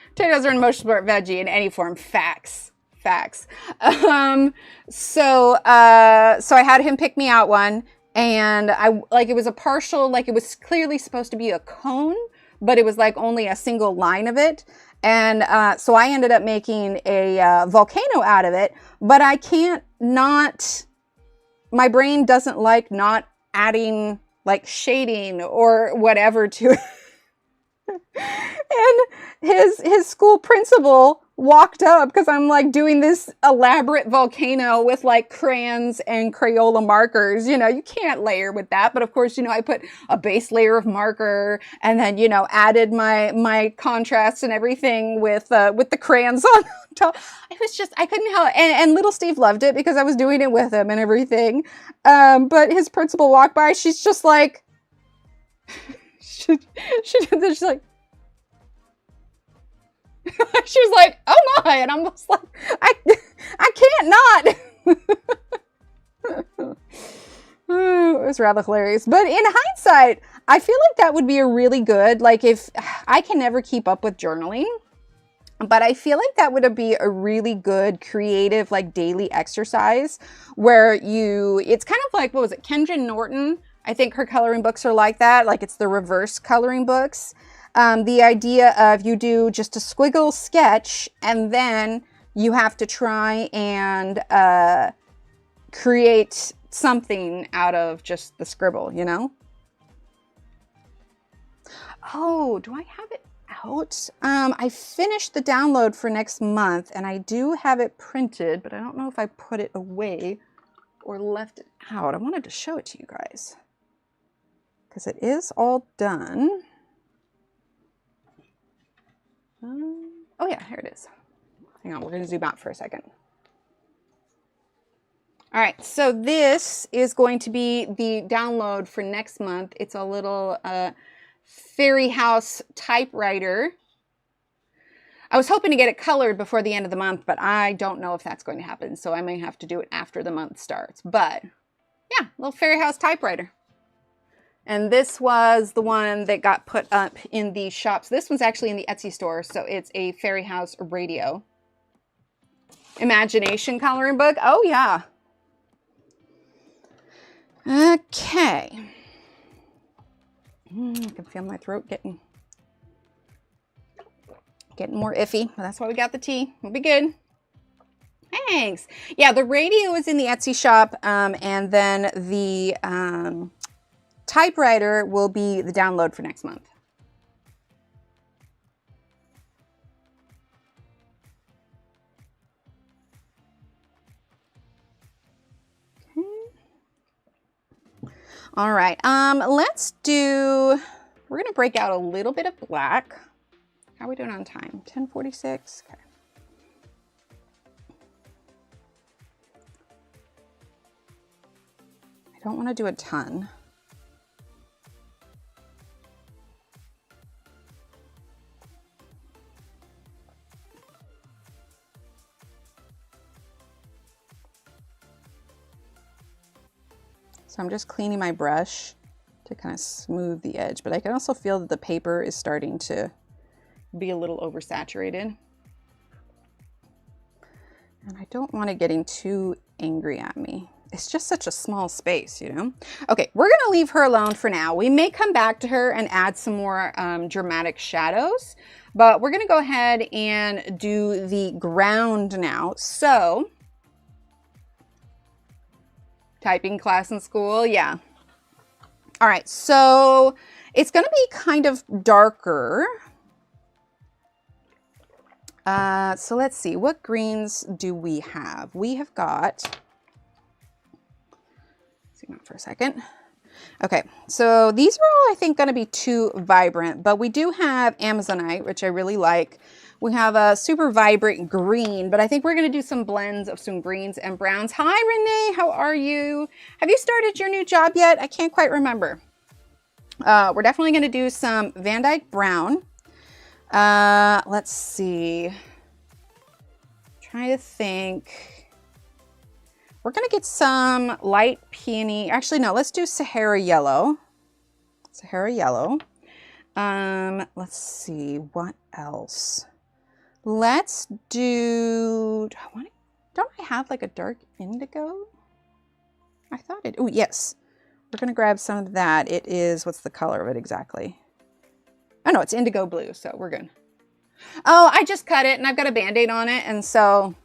Potatoes are an emotional sport veggie in any form. Facts. So I had him pick me out one, and it was a partial, like it was clearly supposed to be a cone, but it was like only a single line of it. And so I ended up making a volcano out of it, but I can't not, my brain doesn't like not adding like shading or whatever to it. And his school principal walked up because I'm like doing this elaborate volcano with like crayons and Crayola markers. You know, you can't layer with that. But of course, you know, I put a base layer of marker and then, you know, added my contrast and everything with the crayons on top. It was just, I couldn't help it. And little Steve loved it because I was doing it with him and everything. But his principal walked by. She's just like, she did this, she's like, she was like, oh my, and I'm just like, I can't not. It was rather hilarious. But in hindsight, I feel like that would be a really good, like if, I can never keep up with journaling, but I feel like that would be a really good creative, like daily exercise where it's kind of like, what was it, Kendra Norton? I think her coloring books are like that. Like it's the reverse coloring books. The idea of you do just a squiggle sketch and then you have to try and create something out of just the scribble, you know? Oh, do I have it out? I finished the download for next month and I do have it printed, but I don't know if I put it away or left it out. I wanted to show it to you guys because it is all done. Oh yeah, here it is. Hang on, we're going to zoom out for a second. All right, so this is going to be the download for next month. It's a little fairy house typewriter. I was hoping to get it colored before the end of the month, but I don't know if that's going to happen, so I may have to do it after the month starts. But yeah, little fairy house typewriter. And this was the one that got put up in the shops. This one's actually in the Etsy store, so it's a fairy house radio. Imagination coloring book. Oh, yeah. Okay. I can feel my throat getting more iffy. Well, that's why we got the tea. We'll be good. Thanks. Yeah, the radio is in the Etsy shop, and then the typewriter will be the download for next month. Okay. All right, let's do, we're gonna break out a little bit of black. How are we doing on time? 10:46, okay. I don't wanna do a ton. So I'm just cleaning my brush to kind of smooth the edge, but I can also feel that the paper is starting to be a little oversaturated. And I don't want it getting too angry at me. It's just such a small space, you know? Okay, we're gonna leave her alone for now. We may come back to her and add some more dramatic shadows, but we're gonna go ahead and do the ground now. So, typing class in school, yeah. All right, so it's gonna be kind of darker. So let's see, what greens do we have? We have got, zoom out for a second. Okay, so these are all, I think, going to be too vibrant, but we do have Amazonite, which I really like. We have a super vibrant green, but I think we're going to do some blends of some greens and browns. Hi, Renee. How are you? Have you started your new job yet? I can't quite remember. We're definitely going to do some Van Dyke brown. Let's see. Trying to think. We're going to get some light peony. Actually, no, let's do Sahara yellow. Sahara yellow. Let's see. What else? Let's do, don't I have like a dark indigo? I thought it, oh yes. We're gonna grab some of that. It is, what's the color of it exactly? Oh no, it's indigo blue, so we're good. Oh, I just cut it and I've got a Band-Aid on it, and so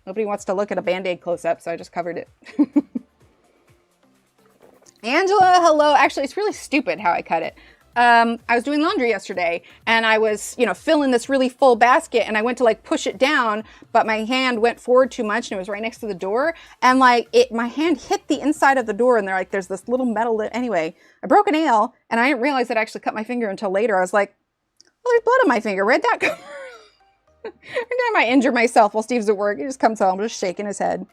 nobody wants to look at a Band-Aid close up, so I just covered it. Angela, hello. Actually, it's really stupid how I cut it. I was doing laundry yesterday and I was, you know, filling this really full basket, and I went to like push it down, but my hand went forward too much and it was right next to the door. And like my hand hit the inside of the door, and there's this little metal, anyway, I broke a nail and I didn't realize it actually cut my finger until later. I was like, well, there's blood on my finger. Where'd that go? I might injure myself while Steve's at work. He just comes home just shaking his head.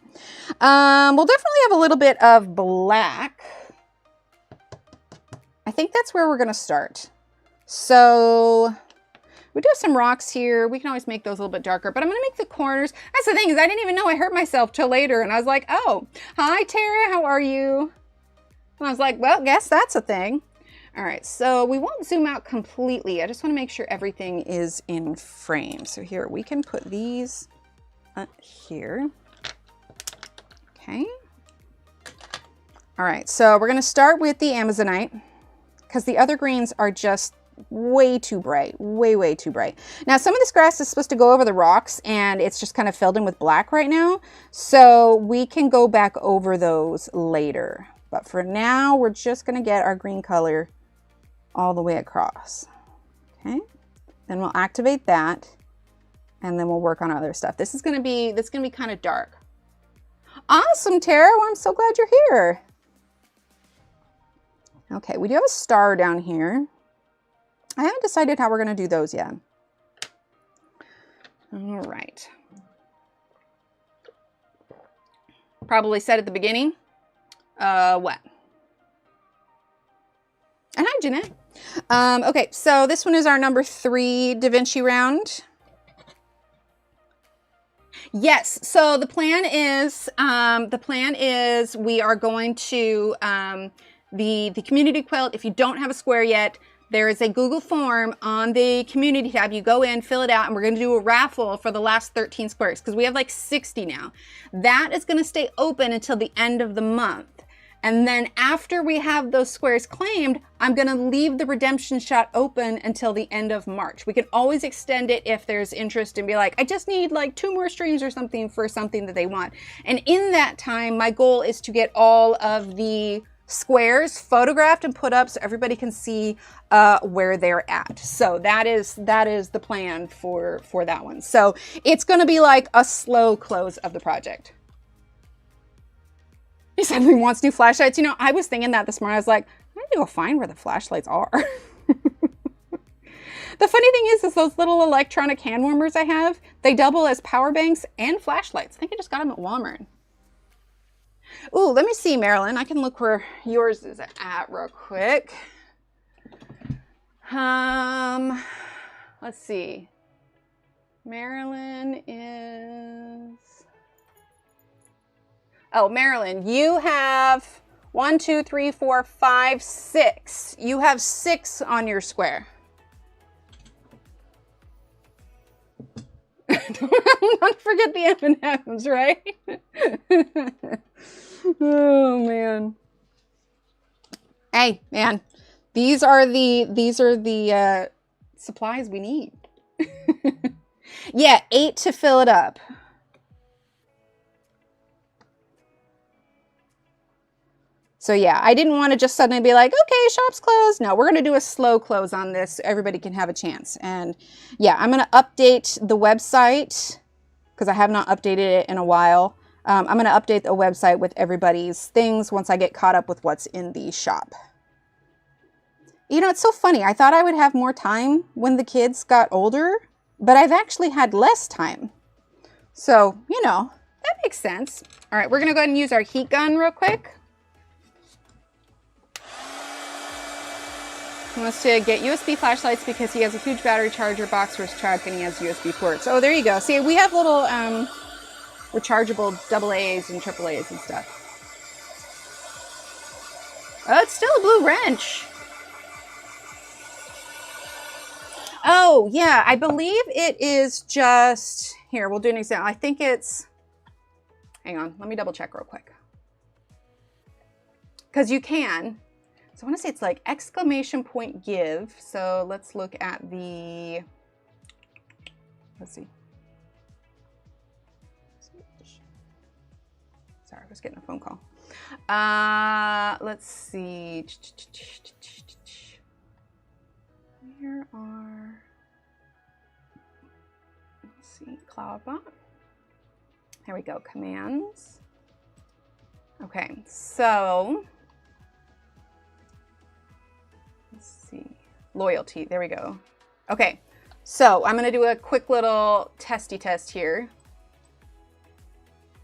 We'll definitely have a little bit of black. I think that's where we're going to start. So we do have some rocks here. We can always make those a little bit darker, but I'm going to make the corners. That's the thing, is I didn't even know I hurt myself till later. And I was like, oh, hi, Tara. How are you? And I was like, well, guess that's a thing. All right. So we won't zoom out completely. I just want to make sure everything is in frame. So here we can put these here. Okay. All right. So we're going to start with the Amazonite, because the other greens are just way too bright, way too bright. Now, some of this grass is supposed to go over the rocks, and it's just kind of filled in with black right now. So we can go back over those later. But for now, we're just going to get our green color all the way across. Okay. Then we'll activate that, and then we'll work on other stuff. This is going to be kind of dark. Awesome, Tara. Well, I'm so glad you're here. Okay, we do have a star down here. I haven't decided how we're going to do those yet. All right. Probably said at the beginning. What? And hi, Jeanette. Okay, so this one is our number 3 Da Vinci round. Yes, so the plan is we are going to the community quilt. If you don't have a square yet, there is a Google form on the community tab. You go in, fill it out, and we're going to do a raffle for the last 13 squares, because we have like 60 now. That is going to stay open until the end of the month. And then after we have those squares claimed, I'm going to leave the redemption shot open until the end of March. We can always extend it if there's interest and be like, I just need like 2 more streams or something for something that they want. And in that time, my goal is to get all of the squares photographed and put up so everybody can see where they're at. So that is the plan for that one. So it's going to be like a slow close of the project. He suddenly wants new flashlights. You know, I was thinking that this morning. I was like, I need to go find where the flashlights are. The funny thing is those little electronic hand warmers I have, they double as power banks and flashlights. I think I just got them at Walmart. Ooh, let me see, Marilyn. I can look where yours is at real quick. Let's see. Marilyn is... Oh, Marilyn, you have 1, 2, 3, 4, 5, 6. You have 6 on your square. Don't forget the M&Ms, right? Oh man. Hey, man. These are the supplies we need. Yeah, 8 to fill it up. So yeah, I didn't want to just suddenly be like, okay, shop's closed. No, we're going to do a slow close on this so everybody can have a chance. And yeah, I'm going to update the website because I have not updated it in a while. I'm going to update the website with everybody's things once I get caught up with what's in the shop. You know, it's so funny. I thought I would have more time when the kids got older, but I've actually had less time. So, you know, that makes sense. All right, we're going to go ahead and use our heat gun real quick. He wants to get USB flashlights because he has a huge battery charger box for his truck and he has USB ports. Oh, there you go. See, we have little rechargeable AA's and AAA's and stuff. Oh, it's still a blue wrench. Oh, yeah, I believe it is just, here, we'll do an example. I think it's, hang on, let me double check real quick. Because you can. So I want to say it's like exclamation point give. So let's look at the, let's see. Sorry, I was getting a phone call. Let's see. Where are, let's see, CloudBot. There we go, commands. Okay, so, let's see, loyalty, there we go. Okay, so I'm gonna do a quick little testy test here.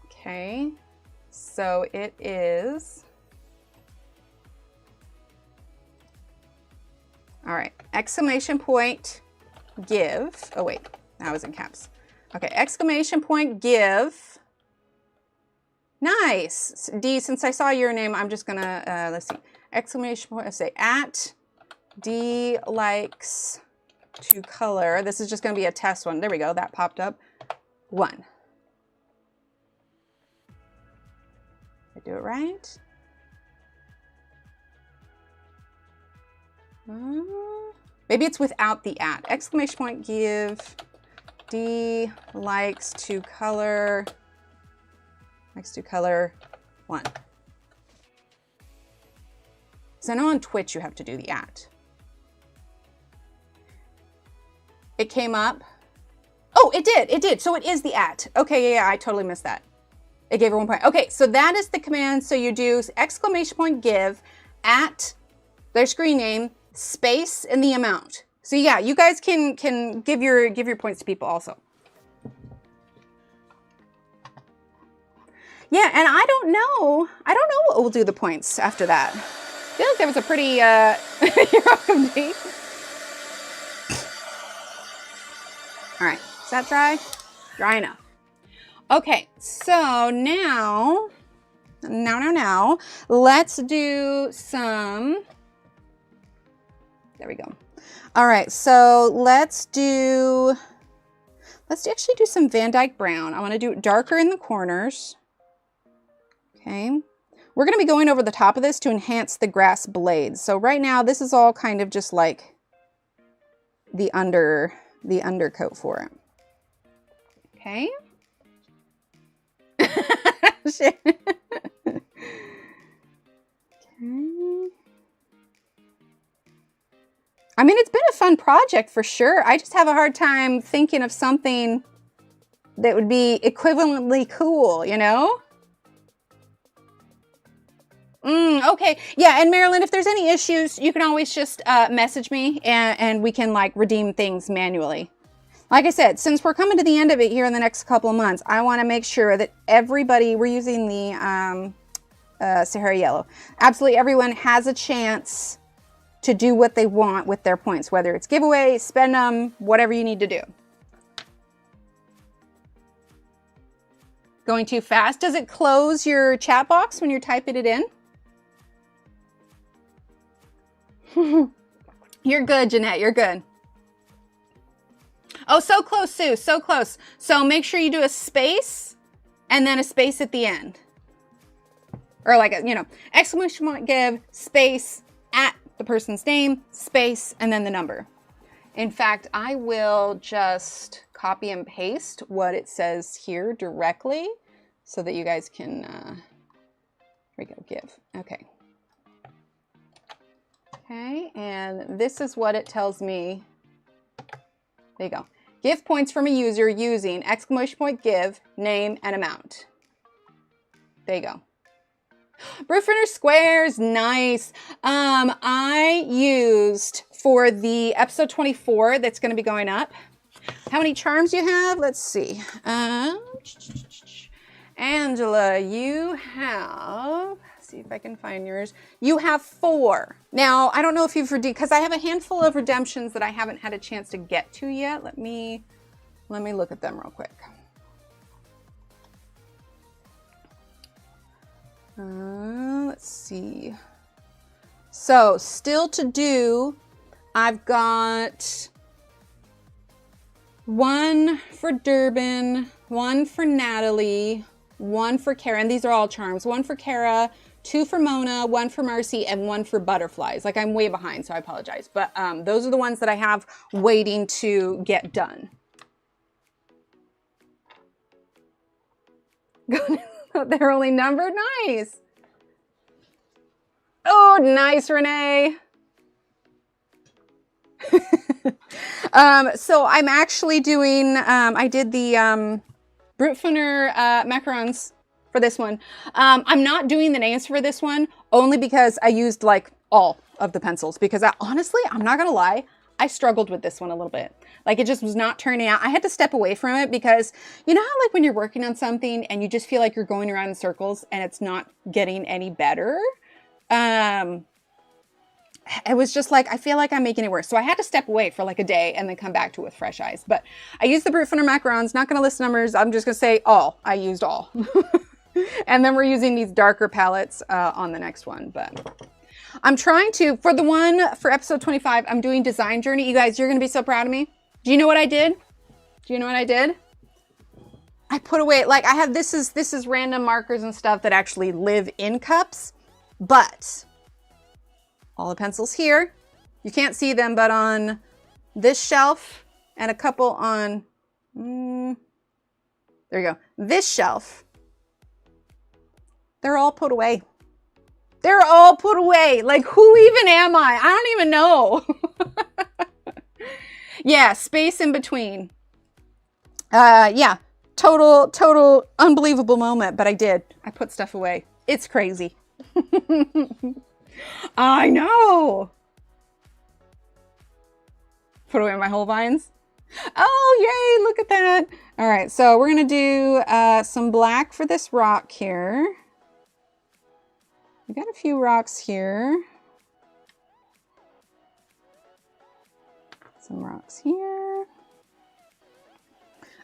Okay, so it is, all right, exclamation point give. Oh wait, that was in caps. Okay, exclamation point give. Nice. D, since I saw your name, I'm just gonna, let's see, exclamation point, let's say at D likes to color. This is just gonna be a test one. There we go, that popped up. 1. Did I do it right? Maybe it's without the at. Exclamation point give D likes to color 1. So I know on Twitch you have to do the at. It came up. Oh, it did. So it is the at. Okay, yeah, I totally missed that. It gave her 1 point. Okay, so that is the command. So you do exclamation point give at their screen name, space, and the amount. So yeah, you guys can give your points to people also. Yeah, and I don't know what will do the points after that. I feel like there was a pretty you're welcome, D. All right, is that dry? Dry enough. Okay, so now, let's do some, there we go. All right, so let's actually do some Van Dyke Brown. I want to do it darker in the corners. Okay, we're going to be going over the top of this to enhance the grass blades. So right now, this is all kind of just like the undercoat for it. Okay. Shit. Okay. I mean, it's been a fun project for sure. I just have a hard time thinking of something that would be equivalently cool, you know? Okay. Yeah, and Marilyn, if there's any issues, you can always just message me and we can like redeem things manually. Like I said, since we're coming to the end of it here in the next couple of months, I want to make sure that everybody, we're using the Sahara Yellow. Absolutely everyone has a chance to do what they want with their points, whether it's giveaway, spend them, whatever you need to do. Going too fast? Does it close your chat box when you're typing it in? You're good, Jeanette, you're good. Oh, so close, Sue, so close. So make sure you do a space and then a space at the end. Or like, a, you know, exclamation point give, space, at the person's name, space, and then the number. In fact, I will just copy and paste what it says here directly so that you guys can, here we go, give, okay. Okay, and this is what it tells me. There you go. Give points from a user using exclamation point give, name, and amount. There you go. Brute squares, nice. I used for the episode 24 that's going to be going up. How many charms you have? Let's see. Angela, you have, see if I can find yours. You have 4. Now, I don't know if you've redeemed, because I have a handful of redemptions that I haven't had a chance to get to yet. Let me look at them real quick. Let's see. So, still to do, I've got 1 for Durbin, 1 for Natalie, 1 for Kara, and these are all charms. 1 for Kara, 2 for Mona, 1 for Marcy, and 1 for butterflies. Like, I'm way behind, so I apologize. But those are the ones that I have waiting to get done. They're only numbered. Nice. Oh, nice, Renee. So I'm actually doing, I did the Brute macarons for this one. I'm not doing the names for this one only because I used like all of the pencils, because honestly, I'm not gonna lie, I struggled with this one a little bit. Like, it just was not turning out. I had to step away from it because you know how like when you're working on something and you just feel like you're going around in circles and it's not getting any better? It was just like, I feel like I'm making it worse. So I had to step away for like a day and then come back to it with fresh eyes. But I used the Brute macarons, not going to list numbers. I'm just going to say all. I used all. And then we're using these darker palettes on the next one. But I'm trying to, for the one for episode 25, I'm doing Design Journey. You guys, you're going to be so proud of me. Do you know what I did? Do you know what I did? I put away, like I have, this is random markers and stuff that actually live in cups, but all the pencils here, you can't see them, but on this shelf and a couple on, there you go, this shelf, they're all put away. They're all put away. Like, who even am I? I don't even know. Yeah, space in between. Yeah, total unbelievable moment, but I did. I put stuff away. It's crazy. I know. Put away my whole vines. Oh, yay, look at that. All right, so we're gonna do some black for this rock here. We got a few rocks here. Some rocks here.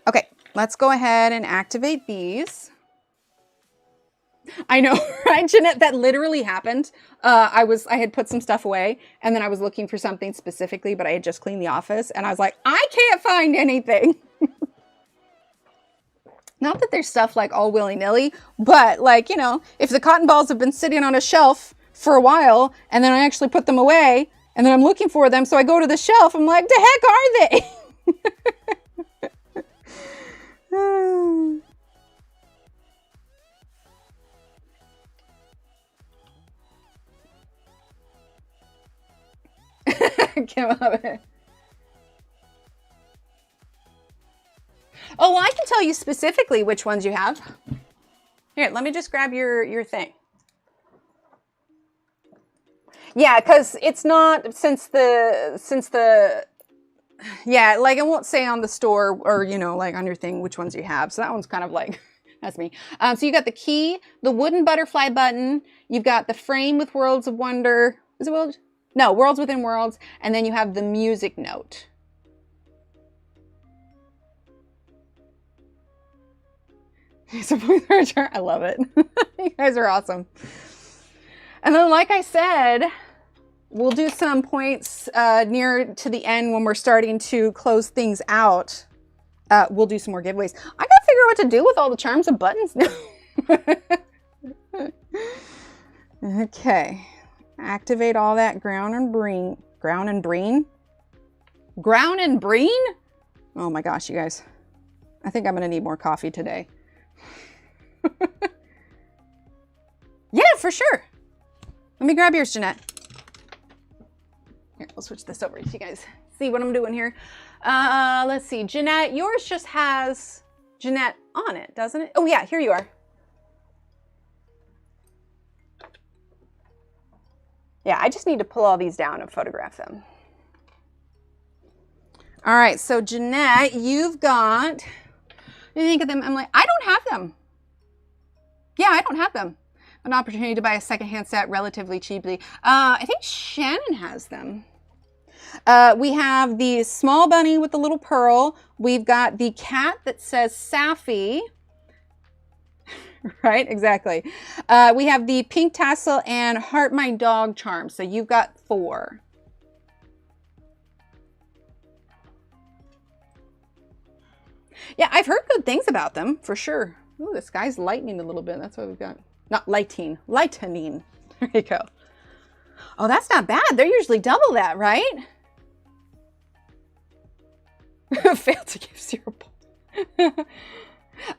Okay, let's go ahead and activate these. I know, right, Jeanette? That literally happened. I had put some stuff away, and then I was looking for something specifically, but I had just cleaned the office, and I was like, I can't find anything. Not that there's stuff like all willy-nilly, but like, you know, if the cotton balls have been sitting on a shelf for a while, and then I actually put them away, and then I'm looking for them, so I go to the shelf, I'm like, the heck are they? Can't love it. Oh, well, I can tell you specifically which ones you have. Here, let me just grab your thing. Yeah, because it's not, since the, yeah, like it won't say on the store or, you know, like on your thing which ones you have. So that one's kind of like, that's me. So you got the key, the wooden butterfly button. You've got the frame with Worlds of Wonder. Is it Worlds? No, Worlds Within Worlds. And then you have the music note. I love it. You guys are awesome. And then, like I said, we'll do some points near to the end when we're starting to close things out. We'll do some more giveaways. I gotta figure out what to do with all the charms and buttons now. Okay. Activate all that ground and breen. Ground and breen? Ground and breen? Oh my gosh, you guys. I think I'm gonna need more coffee today. Yeah, for sure. Let me grab yours, Jeanette. Here, we'll switch this over so you guys see what I'm doing here. Let's see, Jeanette, yours just has Jeanette on it, doesn't it? Oh yeah, here you are. Yeah, I just need to pull all these down and photograph them. All right, so Jeanette, you've got, what do you think of them? I'm like, I don't have them. Yeah, I don't have them. An opportunity to buy a secondhand set relatively cheaply. I think Shannon has them. We have the small bunny with the little pearl. We've got the cat that says Safi. Right, exactly. We have the pink tassel and Heart My Dog charm. So you've got 4. Yeah, I've heard good things about them, for sure. Ooh, the sky's lightening a little bit. That's what we've got. Not lighting, lightening. There you go. Oh, that's not bad. They're usually double that, right? Failed to give 0 points.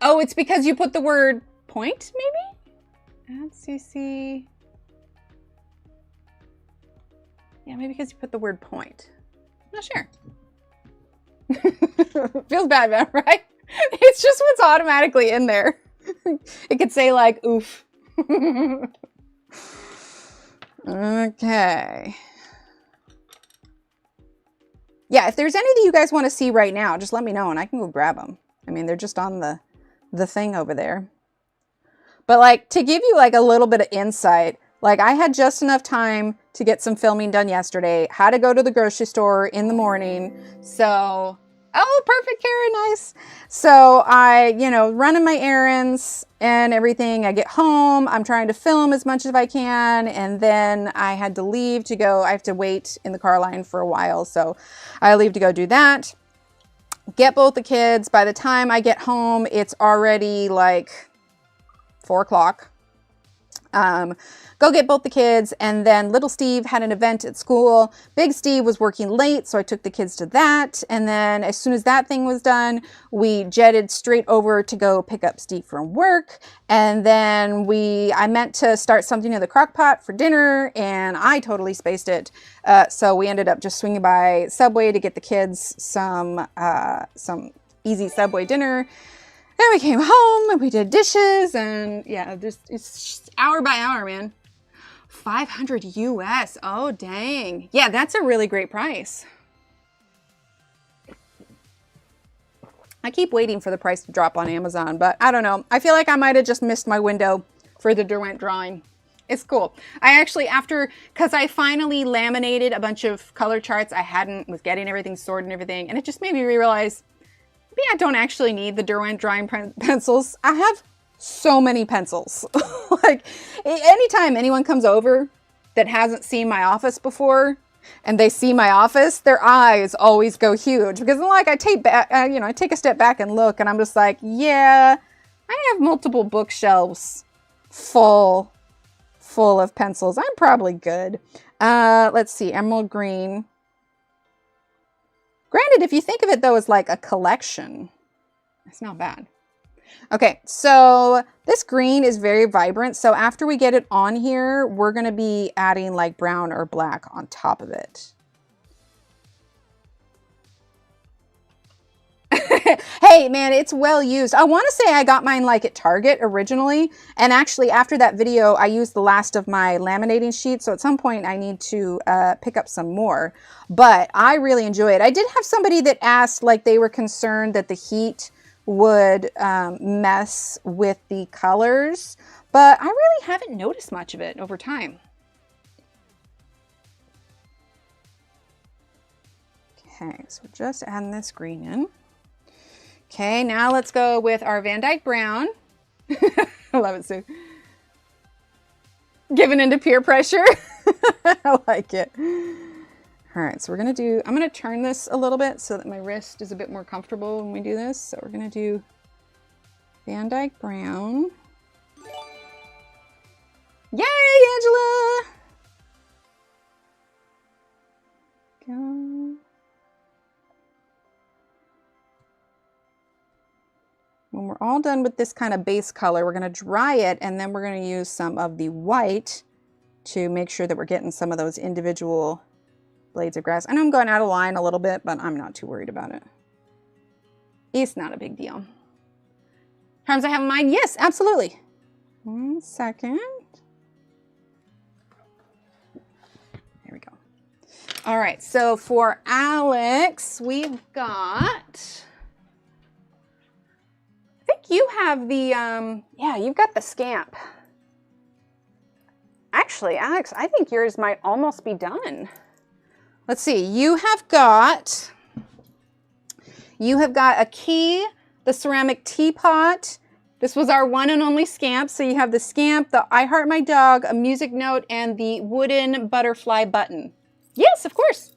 Oh, it's because you put the word point, maybe? Add CC. Yeah, maybe because you put the word point. Not sure. Feels bad, man, right? It's just what's automatically in there. It could say like, oof. Okay. Yeah, if there's any that you guys want to see right now, just let me know and I can go grab them. I mean, they're just on the thing over there. But like, to give you like a little bit of insight, like I had just enough time to get some filming done yesterday, had to go to the grocery store in the morning. So, oh, perfect, Karen, nice. So I, you know, running my errands and everything. I get home, I'm trying to film as much as I can. And then I had to leave to go, I have to wait in the car line for a while. So I leave to go do that. Get both the kids. By the time I get home, it's already like 4 o'clock. Go get both the kids, and then little Steve had an event at school. Big Steve was working late, so I took the kids to that. And then as soon as that thing was done, we jetted straight over to go pick up Steve from work. And then I meant to start something in the crock pot for dinner, and I totally spaced it. So we ended up just swinging by Subway to get the kids some easy Subway dinner. Then we came home and we did dishes, and yeah, it's just hour by hour, man. 500 US. Oh, dang. Yeah, that's a really great price. I keep waiting for the price to drop on Amazon, but I don't know. I feel like I might have just missed my window for the Derwent drawing. It's cool. I actually, because I finally laminated a bunch of color charts, was getting everything sorted and everything, and it just made me realize, maybe I don't actually need the Derwent drawing pencils. I have so many pencils. Like, anytime anyone comes over that hasn't seen my office before and they see my office, their eyes always go huge, because like I take a step back and look, and I'm just like, yeah, I have multiple bookshelves full of pencils. I'm probably good. Let's see, emerald green. Granted, if you think of it though as like a collection, it's not bad. Okay, so this green is very vibrant. So after we get it on here, we're going to be adding like brown or black on top of it. Hey man, it's well used. I want to say I got mine like at Target originally. And actually after that video, I used the last of my laminating sheets. So at some point I need to pick up some more. But I really enjoy it. I did have somebody that asked, like they were concerned that the heat would mess with the colors, but I really haven't noticed much of it over time. Okay, so we're just adding this green in. Okay, now let's go with our Van Dyke brown. I love it, Sue. Giving into peer pressure. I like it. All right, so I'm gonna turn this a little bit so that my wrist is a bit more comfortable when we do this. So we're gonna do Van Dyke brown. Yay, Angela! Go. When we're all done with this kind of base color, we're gonna dry it, and then we're gonna use some of the white to make sure that we're getting some of those individual blades of grass. I know I'm going out of line a little bit, but I'm not too worried about it. It's not a big deal. Times I have in mind? Yes, absolutely. 1 second. All right, so for Alex, we've got, I think you have the, yeah, you've got the Scamp. Actually, Alex, I think yours might almost be done. Let's see, you have got a key, the ceramic teapot. This was our one and only Scamp. So you have the Scamp, the I Heart My Dog, a music note, and the wooden butterfly button. Yes, of course.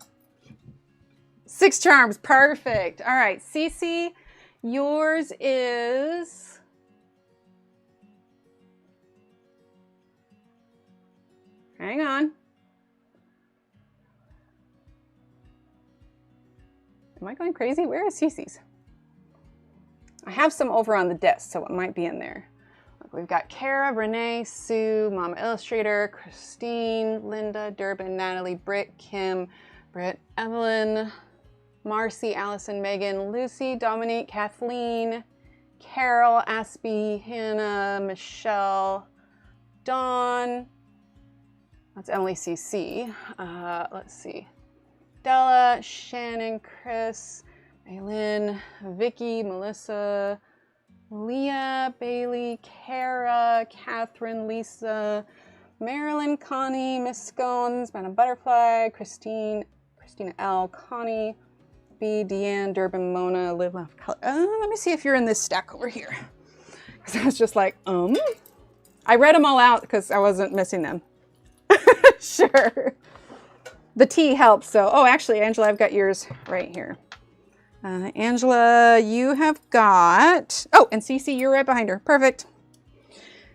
6 charms, perfect. All right, Cece, yours is... Hang on. Am I going crazy? Where is Cece's? I have some over on the desk, so it might be in there. Look, we've got Kara, Renee, Sue, Mama Illustrator, Christine, Linda, Durbin, Natalie, Britt, Kim, Britt, Evelyn, Marcy, Allison, Megan, Lucy, Dominique, Kathleen, Carol, Aspie, Hannah, Michelle, Dawn. That's Emily CC. Let's see. Della, Shannon, Chris, Aylin, Vicky, Melissa, Leah, Bailey, Kara, Catherine, Lisa, Marilyn, Connie, Miss Scones, Madam Butterfly, Christina L, Connie, B, Deanne, Durbin, Mona, Live, Laugh, Color. Let me see if you're in this stack over here. Because I was just like, I read them all out because I wasn't missing them. Sure. The T helps. So, oh, actually, Angela, I've got yours right here. Angela, you have got, oh, and Cece, you're right behind her. Perfect.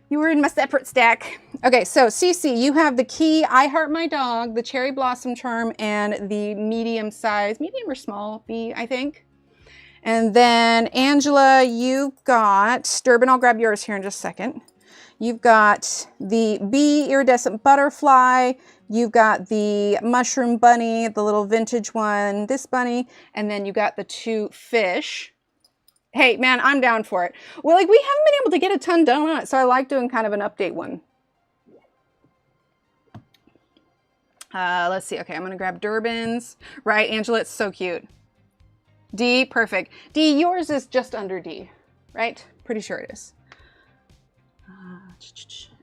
You were in my separate stack. Okay, so Cece, you have the key, I Heart My Dog, the Cherry Blossom Charm, and the medium or small B, I think. And then Angela, you've got, Durbin, I'll grab yours here in just a second. You've got the bee iridescent butterfly. You've got the mushroom bunny, the little vintage one, this bunny, and then you got the 2 fish. Hey, man, I'm down for it. Well, like, we haven't been able to get a ton done on it, so I like doing kind of an update one. Let's see. Okay, I'm going to grab Durbin's. Right, Angela, it's so cute. D, perfect. D, yours is just under D, right? Pretty sure it is.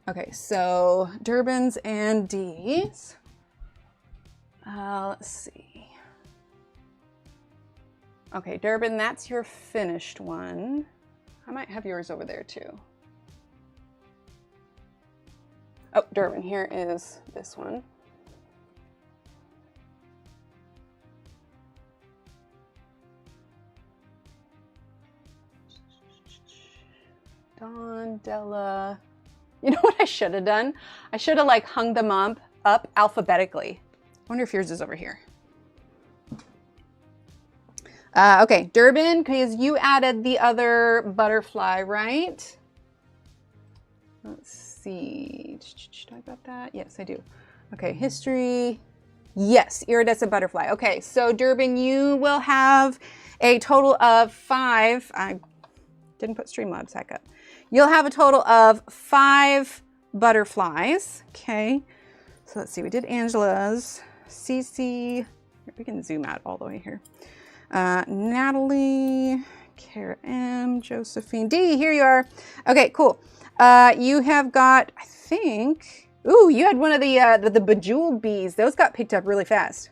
Okay, so Durbin's and D's. Let's see. Okay, Durbin, that's your finished one. I might have yours over there too. Oh, Durbin, here is this one. Dawn, Della. You know what I should have done? I should have like hung them up alphabetically. I wonder if yours is over here. Okay, Durbin, because you added the other butterfly, right? Let's see. Do I got that? Yes, I do. Okay, history. Yes, iridescent butterfly. Okay, so Durbin, you will have a total of 5. I didn't put Streamlabs back up. You'll have a total of 5 butterflies. Okay, so let's see. We did Angela's, Cece. We can zoom out all the way here. Natalie, Kara M, Josephine D. Here you are. Okay, cool. You have got, I think. Ooh, you had one of the bejeweled bees. Those got picked up really fast.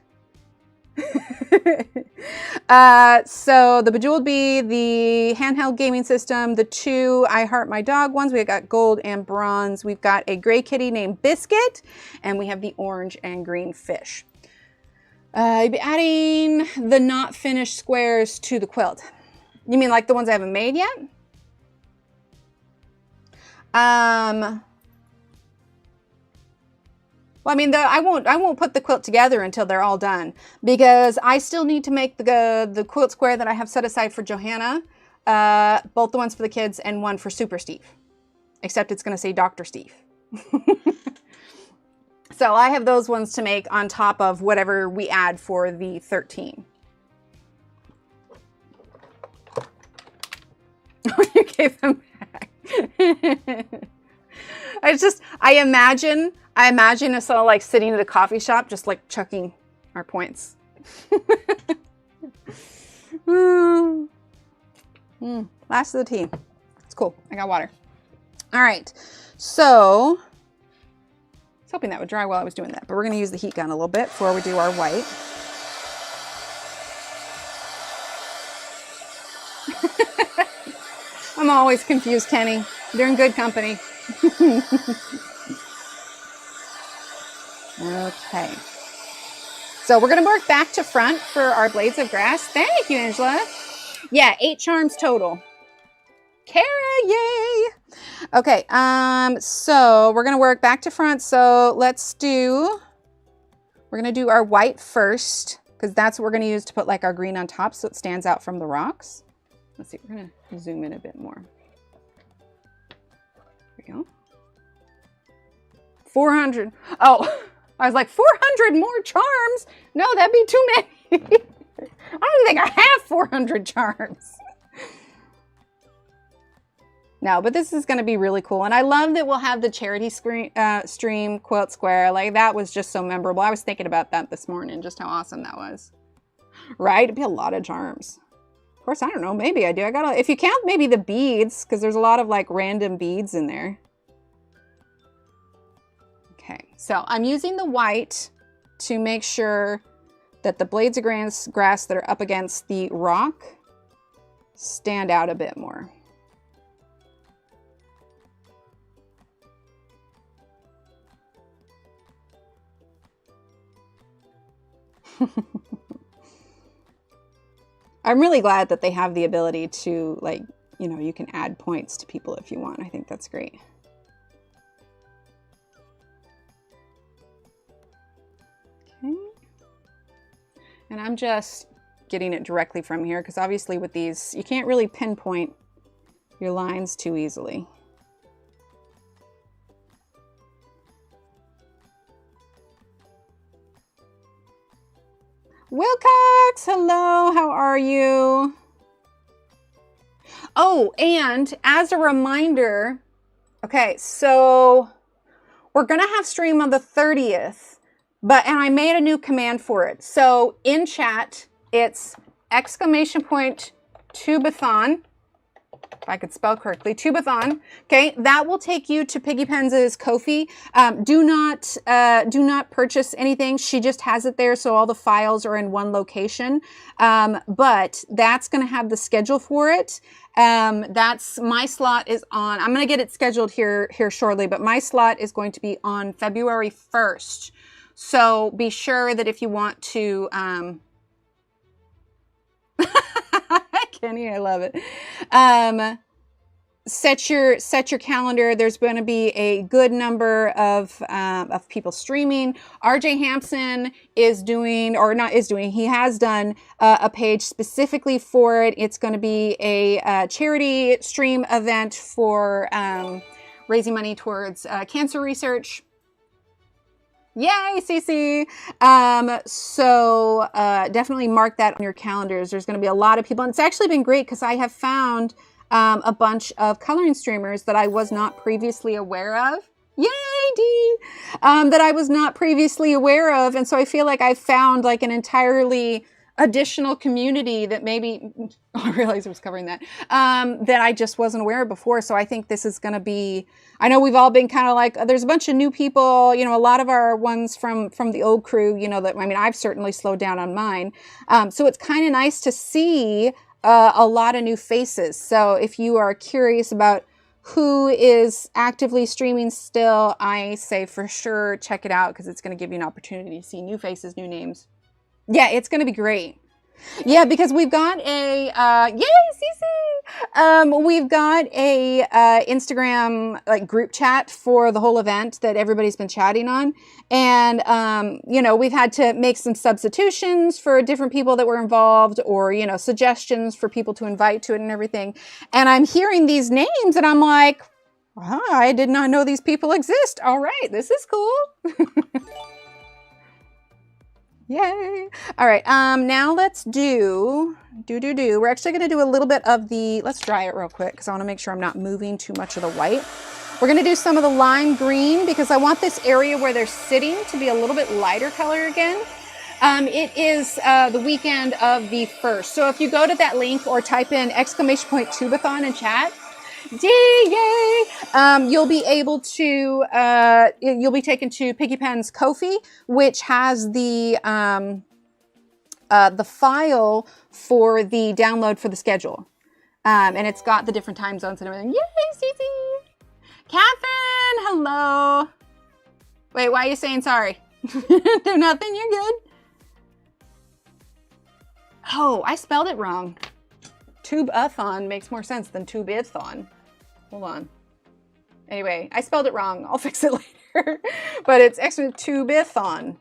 So the bejeweled bee, the handheld gaming system, the 2 I Heart My Dog ones, we got gold and bronze. We've got a gray kitty named Biscuit, and we have the orange and green fish. You'll be adding the not finished squares to the quilt. You mean like the ones I haven't made yet? Well, I mean, I won't put the quilt together until they're all done, because I still need to make the quilt square that I have set aside for Johanna, both the ones for the kids and one for Super Steve, except it's going to say Dr. Steve. So I have those ones to make on top of whatever we add for the 13. You gave them back. I imagine us all like sitting at a coffee shop, just like chucking our points. Last of the tea. It's cool. I got water. All right. So, I was hoping that would dry while I was doing that, but we're going to use the heat gun a little bit before we do our white. I'm always confused, Kenny. You're in good company. Okay. So we're going to work back to front for our blades of grass. Thank you, Angela. Yeah, 8 charms total. Kara, yay! Okay, so we're going to work back to front. So we're going to do our white first, because that's what we're going to use to put like our green on top so it stands out from the rocks. Let's see, we're going to zoom in a bit more. There we go. 400. Oh, I was like, 400 more charms? No, that'd be too many. I don't even think I have 400 charms. No, but this is going to be really cool. And I love that we'll have the charity stream quilt square. Like, that was just so memorable. I was thinking about that this morning, just how awesome that was. Right? It'd be a lot of charms. Of course, I don't know. Maybe I do. If you count maybe the beads, because there's a lot of like random beads in there. Okay, so I'm using the white to make sure that the blades of grass that are up against the rock stand out a bit more. I'm really glad that they have the ability to, like, you know, you can add points to people if you want. I think that's great. Okay. And I'm just getting it directly from here because obviously with these, you can't really pinpoint your lines too easily. Wilcox, hello, how are you? Oh, and as a reminder, okay, so we're gonna have stream on the 30th, and I made a new command for it. So in chat, it's !tubathon, if I could spell correctly, tubathon. Okay, that will take you to Piggy Penz's Ko-fi. Do not purchase anything. She just has it there, so all the files are in one location. But that's going to have the schedule for it. My slot is on. I'm going to get it scheduled here shortly, but my slot is going to be on February 1st. So be sure that if you want to. Kenny, I love it. Set your calendar. There's going to be a good number of people streaming. RJ Hampson is doing, or not is doing, he has done a page specifically for it. It's going to be a charity stream event for raising money towards cancer research. Yay, Cece. So definitely mark that on your calendars. There's going to be a lot of people. And it's actually been great because I have found a bunch of coloring streamers that I was not previously aware of. Yay, Dee! That I was not previously aware of. And so I feel like I've found like an entirely additional community that maybe, I realized I was covering that, that I just wasn't aware of before. So I think this is going to be, I know we've all been kind of like, there's a bunch of new people, you know, a lot of our ones from the old crew, you know, that, I mean, I've certainly slowed down on mine. So it's kind of nice to see a lot of new faces. So if you are curious about who is actively streaming still, I say for sure, check it out because it's going to give you an opportunity to see new faces, new names. Yeah, it's going to be great. Yeah, because we've got a, yay, Cece! We've got a Instagram like group chat for the whole event that everybody's been chatting on. And, you know, we've had to make some substitutions for different people that were involved or, you know, suggestions for people to invite to it and everything. And I'm hearing these names and I'm like, oh, I did not know these people exist. All right, this is cool. Yay. All right. Now let's do. We're actually going to do a little bit of the, let's dry it real quick because I want to make sure I'm not moving too much of the white. We're going to do some of the lime green because I want this area where they're sitting to be a little bit lighter color again. It is the weekend of the 1st. So if you go to that link or type in ! Tubathon in chat, yay! You'll be able to, you'll be taken to Piggy Pen's Ko-fi, which has the file for the download for the schedule. And it's got the different time zones and everything. Yay, Cece! Catherine, hello. Wait, why are you saying sorry? Do nothing, you're good. Oh, I spelled it wrong. Tube-a-thon makes more sense than tube-ithon. Hold on. Anyway, I spelled it wrong. I'll fix it later. But it's extra tube-ithon.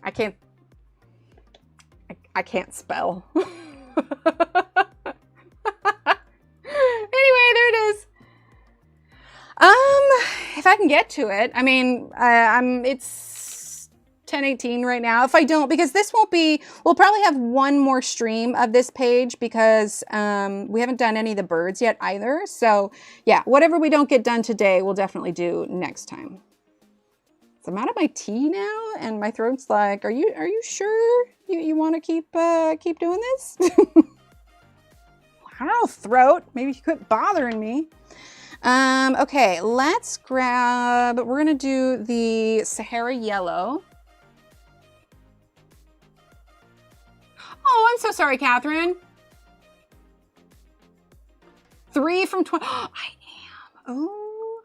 I can't spell. Anyway, there it is. If I can get to it, I mean, it's 10:18 right now. If I don't, because this won't be, we'll probably have one more stream of this page because we haven't done any of the birds yet either. So yeah, whatever we don't get done today, we'll definitely do next time. So I'm out of my tea now, and my throat's like, are you sure you want to keep doing this? I don't know, throat. Maybe you quit bothering me. Okay, let's grab, we're gonna do the Sahara Yellow. Oh, I'm so sorry, Catherine. 3 from 20, I am, oh,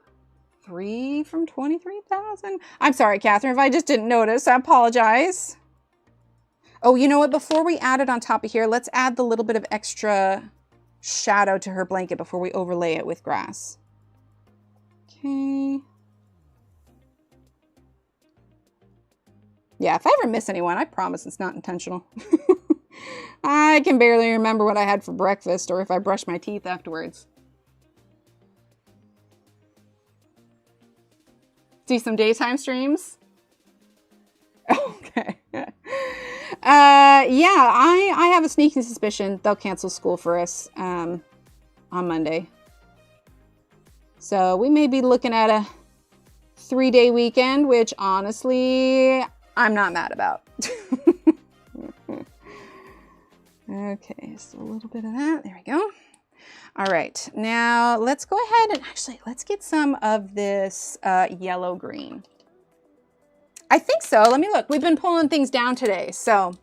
3 from 23,000. I'm sorry, Catherine, if I just didn't notice, I apologize. Oh, you know what, before we add it on top of here, let's add the little bit of extra shadow to her blanket before we overlay it with grass. Okay. Yeah, if I ever miss anyone, I promise it's not intentional. I can barely remember what I had for breakfast or if I brushed my teeth afterwards. See some daytime streams? Okay. Yeah, I have a sneaking suspicion they'll cancel school for us on Monday. So we may be looking at a 3-day weekend, which honestly, I'm not mad about. Okay, so a little bit of that. There we go. All right, now let's go ahead and actually, let's get some of this yellow green. I think so. Let me look. We've been pulling things down today, so.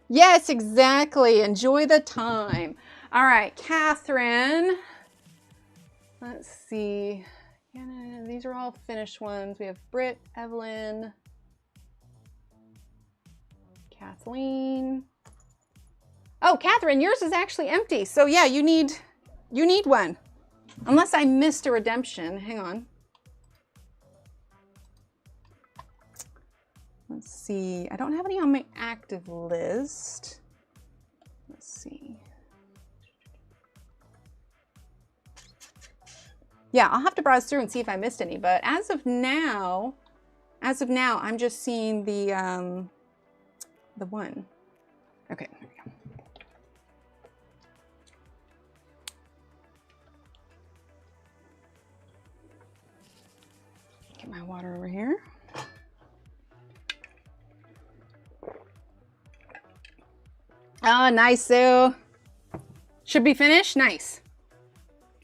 Yes, exactly. Enjoy the time. All right, Catherine. Let's see. Yeah, these are all finished ones. We have Britt, Evelyn, Kathleen. Oh, Catherine, yours is actually empty. So yeah, you need one. Unless I missed a redemption. Hang on. Let's see. I don't have any on my active list. Let's see. Yeah, I'll have to browse through and see if I missed any, but as of now, I'm just seeing the one. Okay, there we go. Get my water over here. Oh, nice, Sue. Should be finished? Nice.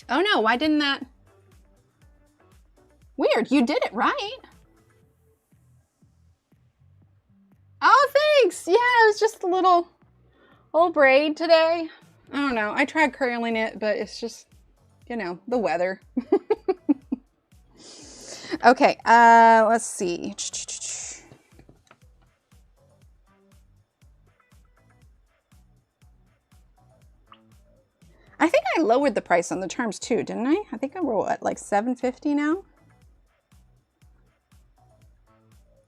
Oh no, why didn't that? Weird, you did it right. Oh, thanks. Yeah, it was just a little braid today. I don't know. I tried curling it, but it's just, you know, the weather. Okay, let's see. I think I lowered the price on the terms too, didn't I? I think I were at like $7.50 now.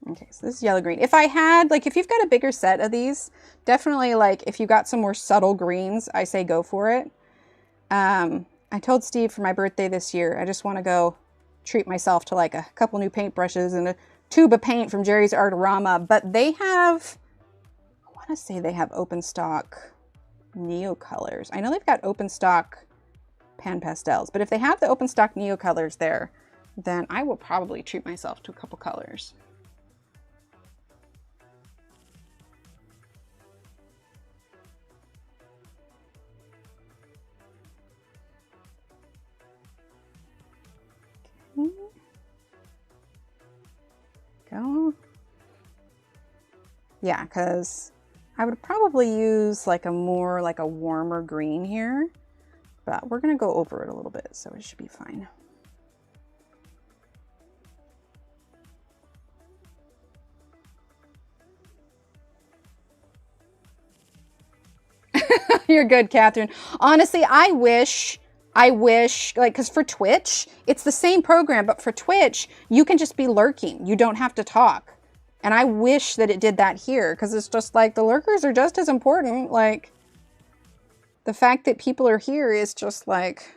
Okay, so this is yellow green. If I had, like, if you've got a bigger set of these, definitely, like, if you got some more subtle greens, I say go for it. I told Steve for my birthday this year, I just want to go treat myself to, like, a couple new paintbrushes and a tube of paint from Jerry's Artorama. But they have, I want to say they have open stock Neocolors. I know they've got open stock pan pastels, but if they have the open stock Neocolors there, then I will probably treat myself to a couple colors. Yeah, because I would probably use like a more like a warmer green here, but we're going to go over it a little bit, so it should be fine. You're good, Catherine. Honestly, I wish, like, because for Twitch, it's the same program, but for Twitch, you can just be lurking. You don't have to talk. And I wish that it did that here, because it's just like the lurkers are just as important. Like, the fact that people are here is just like,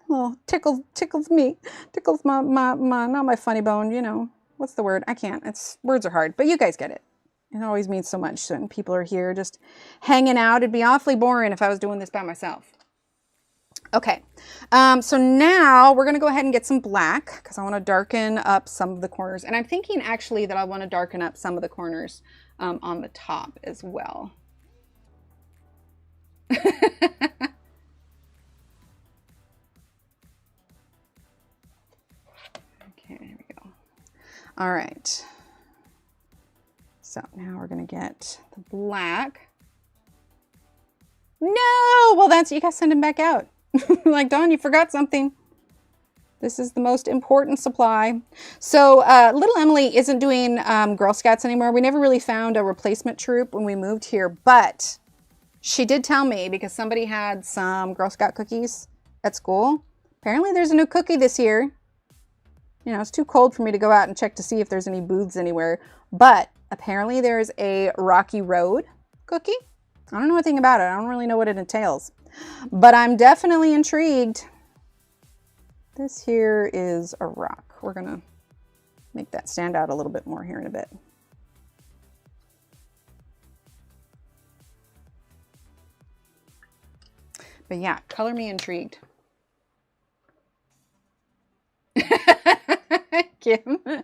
oh, tickles me, tickles my, not my funny bone, you know. What's the word? I can't. Words are hard, but you guys get it. It always means so much when people are here just hanging out. It'd be awfully boring if I was doing this by myself. Okay, so now we're going to go ahead and get some black because I want to darken up some of the corners. And I'm thinking actually that I want to darken up some of the corners on the top as well. Okay, there we go. All right. So now we're going to get the black. No! Well, you guys send him back out. Like, Dawn, you forgot something. This is the most important supply. So little Emily isn't doing Girl Scouts anymore. We never really found a replacement troop when we moved here, but she did tell me because somebody had some Girl Scout cookies at school. Apparently there's a new cookie this year. You know, it's too cold for me to go out and check to see if there's any booths anywhere, but apparently there's a Rocky Road cookie. I don't know anything about it. I don't really know what it entails, but I'm definitely intrigued. This here is a rock. We're gonna make that stand out a little bit more here in a bit. But yeah, color me intrigued. Kim. Wait,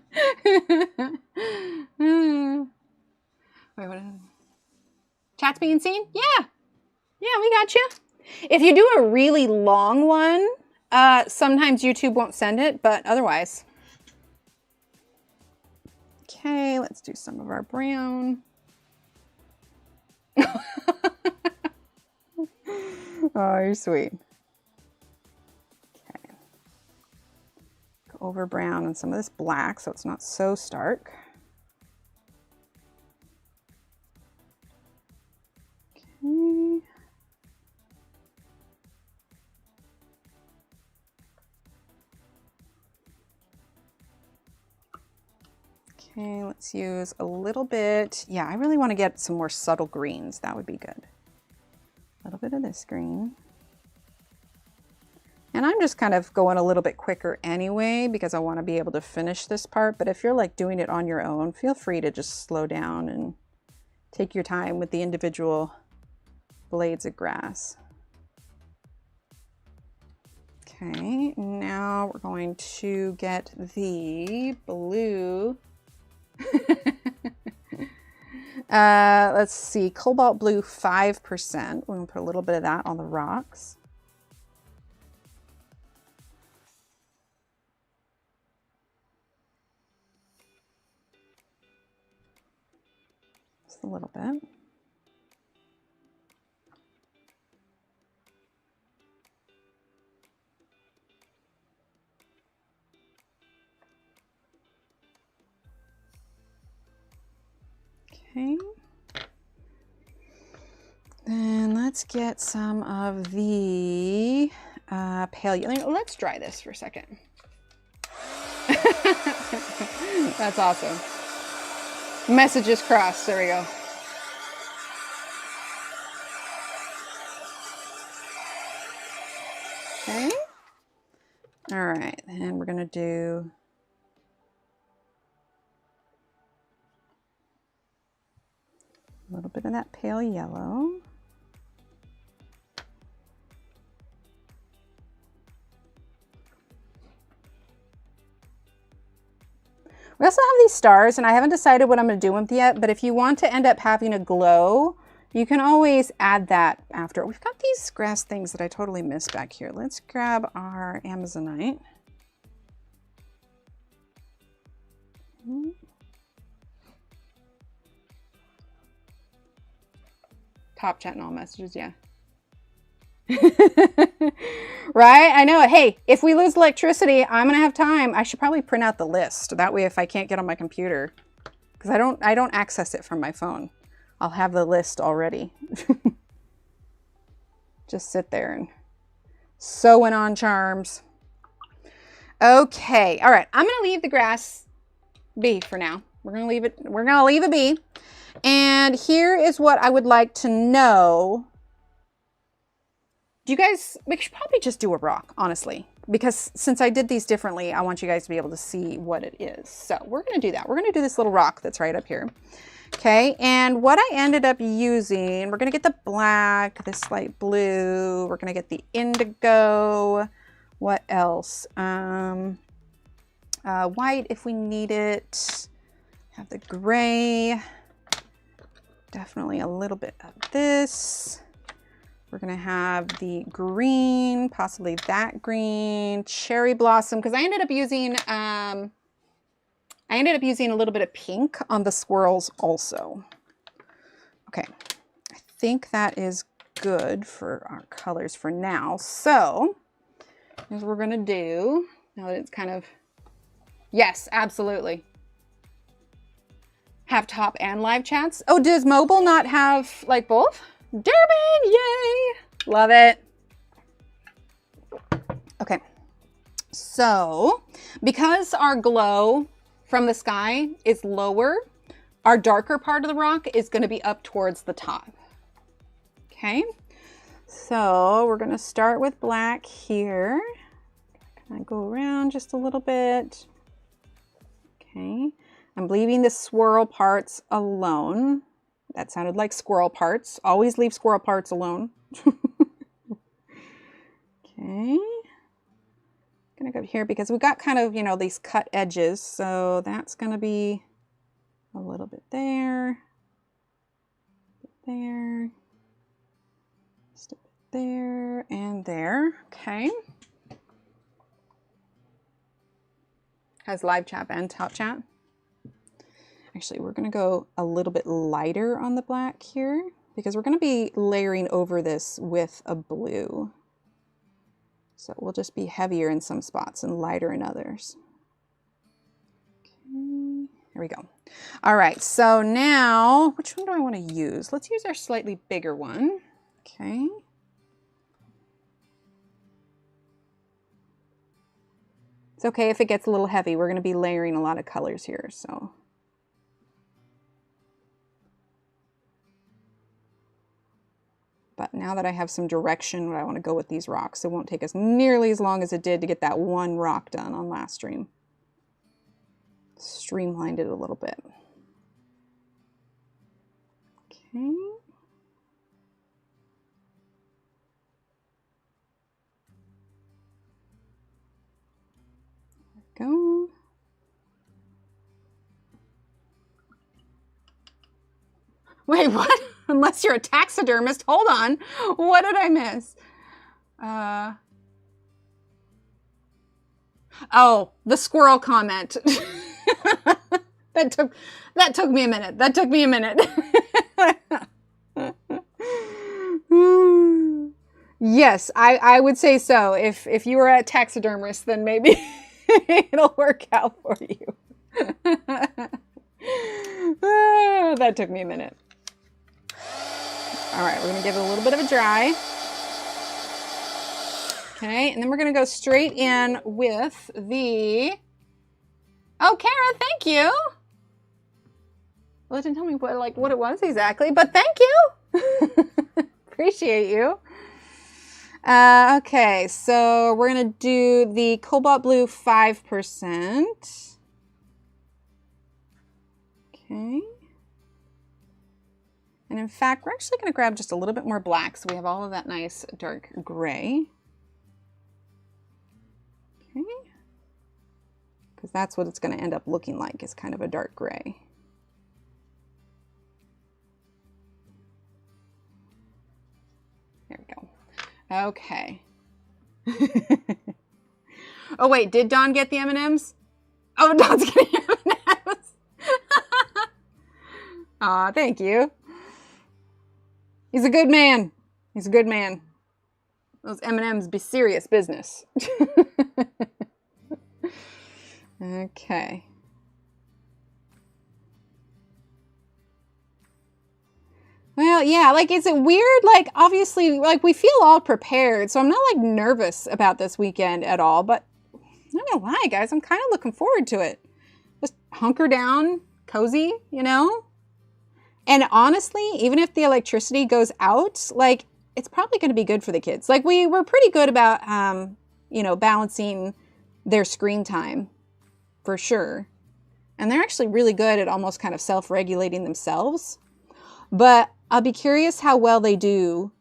what is it? Chat's being seen? Yeah. Yeah, we got you. If you do a really long one, sometimes YouTube won't send it, but otherwise. Okay, let's do some of our brown. Oh, you're sweet. Okay. Go over brown and some of this black so it's not so stark. Okay. Okay, let's use a little bit. Yeah, I really want to get some more subtle greens. That would be good. A little bit of this green. And I'm just kind of going a little bit quicker anyway because I want to be able to finish this part. But if you're like doing it on your own, feel free to just slow down and take your time with the individual blades of grass. Okay, now we're going to get the blue. Let's see, cobalt blue 5%. We're gonna put a little bit of that on the rocks. Just a little bit. Okay. Then let's get some of the pale yellow. Let's dry this for a second. That's awesome. Messages crossed. There we go. Okay. All right. And we're going to do a little bit of that pale yellow. We also have these stars, and I haven't decided what I'm going to do with them yet, but if you want to end up having a glow, you can always add that after. We've got these grass things that I totally missed back here. Let's grab our Amazonite. Top chat and all messages, yeah. Right? I know. Hey, if we lose electricity, I'm going to have time. I should probably print out the list. That way, if I can't get on my computer, because I don't access it from my phone. I'll have the list already. Just sit there and sewing on charms. Okay. All right. I'm going to leave the grass be for now. We're going to leave it. We're going to leave it be. And here is what I would like to know. Do you guys, we should probably just do a rock, honestly, because since I did these differently, I want you guys to be able to see what it is. So we're going to do that. We're going to do this little rock that's right up here. Okay. And what I ended up using, we're going to get the black, this light blue. We're going to get the indigo. What else? White if we need it. Have the gray. Definitely a little bit of this. We're going to have the green, possibly that green, cherry blossom, because I ended up using a little bit of pink on the squirrels also. Okay, I think that is good for our colors for now. So here's what we're going to do now that it's kind of, yes, absolutely. Have top and live chats. Oh, does mobile not have like both? Durbin, yay! Love it. Okay, so because our glow from the sky is lower, our darker part of the rock is going to be up towards the top. Okay, so we're going to start with black here. Can I go around just a little bit? Okay, I'm leaving the swirl parts alone. That sounded like squirrel parts. Always leave squirrel parts alone. Okay. Gonna go here because we got kind of, you know, these cut edges. So that's gonna be a little bit there. There. Just a bit there and there. Okay. Has live chat and top chat. Actually, we're going to go a little bit lighter on the black here because we're going to be layering over this with a blue. So we'll just be heavier in some spots and lighter in others. Okay, here we go. All right, so now, which one do I want to use? Let's use our slightly bigger one. Okay. It's okay if it gets a little heavy. We're going to be layering a lot of colors here, so. But now that I have some direction, I want to go with these rocks. It won't take us nearly as long as it did to get that one rock done on last stream. Streamlined it a little bit. Okay. There we go. Wait, what? Unless you're a taxidermist. Hold on. What did I miss? Oh, the squirrel comment. That took me a minute. That took me a minute. Yes, I would say so. If you were a taxidermist, then maybe it'll work out for you. That took me a minute. All right, we're gonna give it a little bit of a dry. Okay, and then we're gonna go straight in with the, oh, Kara, thank you. Well, it didn't tell me what it was exactly, but thank you. Appreciate you. Okay, so we're gonna do the cobalt blue 5%. Okay. And in fact, we're actually going to grab just a little bit more black so we have all of that nice dark gray. Okay. Because that's what it's going to end up looking like, is kind of a dark gray. There we go. Okay. Oh wait, did Dawn get the M&Ms? Oh, Dawn's getting M&Ms. Aw, thank you. He's a good man. He's a good man. Those M&Ms be serious business. Okay. Well, yeah, like, is it weird? Like, obviously, like, we feel all prepared, so I'm not, like, nervous about this weekend at all, but I'm not gonna lie, guys, I'm kind of looking forward to it. Just hunker down, cozy, you know? And honestly, even if the electricity goes out, like, it's probably going to be good for the kids. Like, we were pretty good about, you know, balancing their screen time, for sure. And they're actually really good at almost kind of self-regulating themselves. But I'll be curious how well they do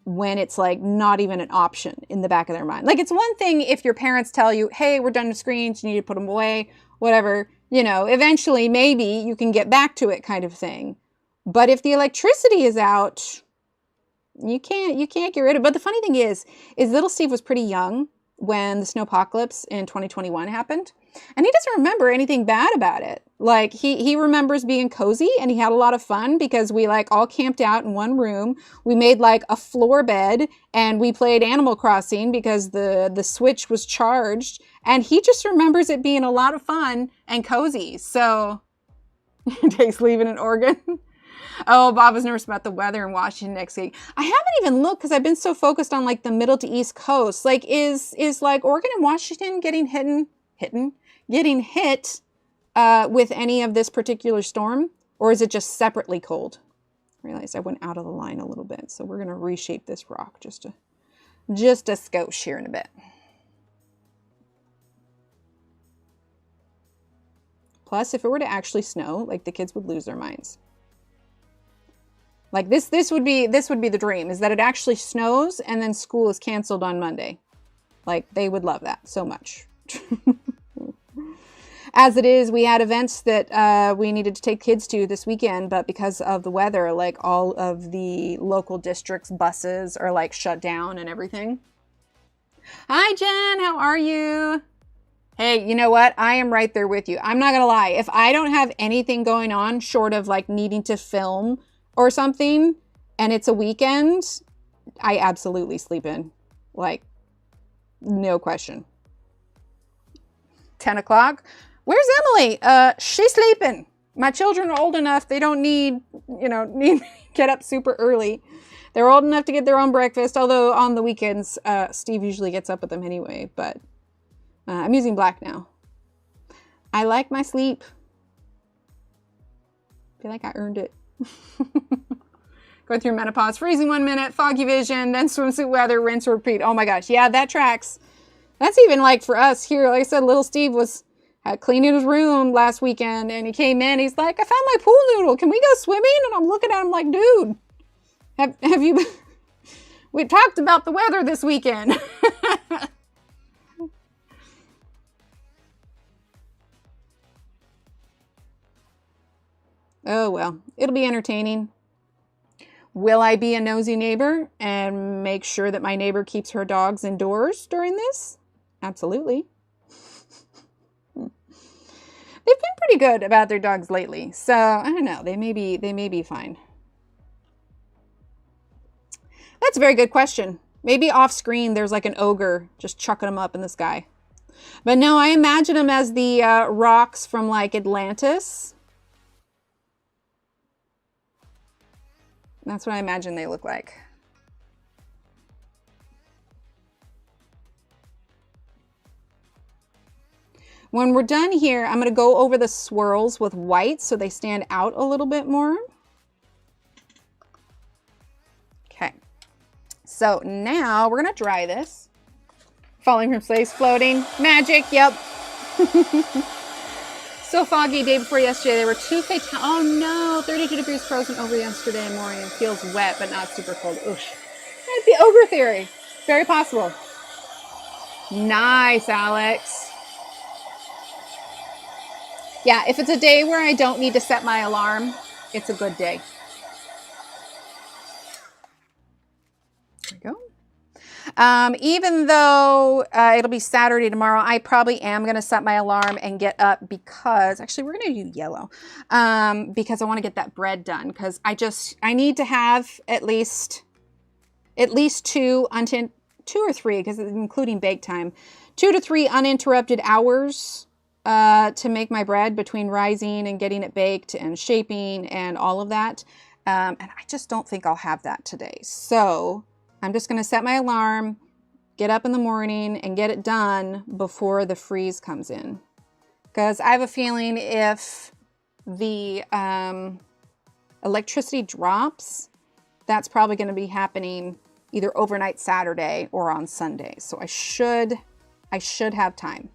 when it's, like, not even an option in the back of their mind. Like, it's one thing if your parents tell you, hey, we're done with screens, you need to put them away, whatever. You know, eventually, maybe you can get back to it kind of thing. But if the electricity is out, you can't get rid of it. But the funny thing is little Steve was pretty young when the snowpocalypse in 2021 happened. And he doesn't remember anything bad about it. Like, he remembers being cozy, and he had a lot of fun because we, like, all camped out in one room. We made, like, a floor bed, and we played Animal Crossing because the Switch was charged. And he just remembers it being a lot of fun and cozy. So, Dave's leaving in Oregon. Oh, Bob was nervous about the weather in Washington next week. I haven't even looked because I've been so focused on, like, the middle to east coast. Like, is like Oregon and Washington getting hit with any of this particular storm, or is it just separately cold? I realized I went out of the line a little bit, so we're gonna reshape this rock just a skosh here in a bit. Plus, if it were to actually snow, like, the kids would lose their minds. Like, this would be the dream, is that it actually snows and then school is canceled on Monday. Like, they would love that so much. As it is, we had events that we needed to take kids to this weekend, but because of the weather, like, all of the local districts' buses are, like, shut down and everything. Hi, Jen, how are you? Hey, you know what? I am right there with you. I'm not gonna lie. If I don't have anything going on short of, like, needing to film or something, and it's a weekend, I absolutely sleep in. Like, no question. 10 o'clock. Where's Emily? She's sleeping. My children are old enough. They don't need to get up super early. They're old enough to get their own breakfast. Although on the weekends, Steve usually gets up with them anyway. But I'm using black now. I like my sleep. I feel like I earned it. Go through menopause, freezing 1 minute, foggy vision, then swimsuit weather, rinse, repeat. Oh my gosh. Yeah, that tracks. That's even like for us here. Like I said, little Steve was cleaning his room last weekend, and he came in. He's like, I found my pool noodle. Can we go swimming? And I'm looking at him like, dude, have you... We talked about the weather this weekend. Oh, well, it'll be entertaining. Will I be a nosy neighbor and make sure that my neighbor keeps her dogs indoors during this? Absolutely. They've been pretty good about their dogs lately, so I don't know. They may be fine. That's a very good question. Maybe off screen there's like an ogre just chucking them up in the sky. But no, I imagine them as the rocks from like Atlantis. That's what I imagine they look like. When we're done here, I'm going to go over the swirls with white so they stand out a little bit more. Okay. So now we're going to dry this. Falling from space, floating. Magic, yep. So foggy, day before yesterday. There were 2 fatalities. Oh no, 32 degrees frozen over yesterday morning. It feels wet, but not super cold. Oosh. That's the ogre theory. Very possible. Nice, Alex. Yeah, if it's a day where I don't need to set my alarm, it's a good day. There we go. Even though it'll be Saturday tomorrow, I probably am going to set my alarm and get up because, actually, we're going to do yellow, because I want to get that bread done, because I need to have at least 2 or 3, because including bake time, 2 to 3 uninterrupted hours to make my bread between rising and getting it baked and shaping and all of that. And I just don't think I'll have that today. So I'm just going to set my alarm, get up in the morning, and get it done before the freeze comes in. Because I have a feeling if the electricity drops, that's probably going to be happening either overnight Saturday or on Sunday. So I should have time.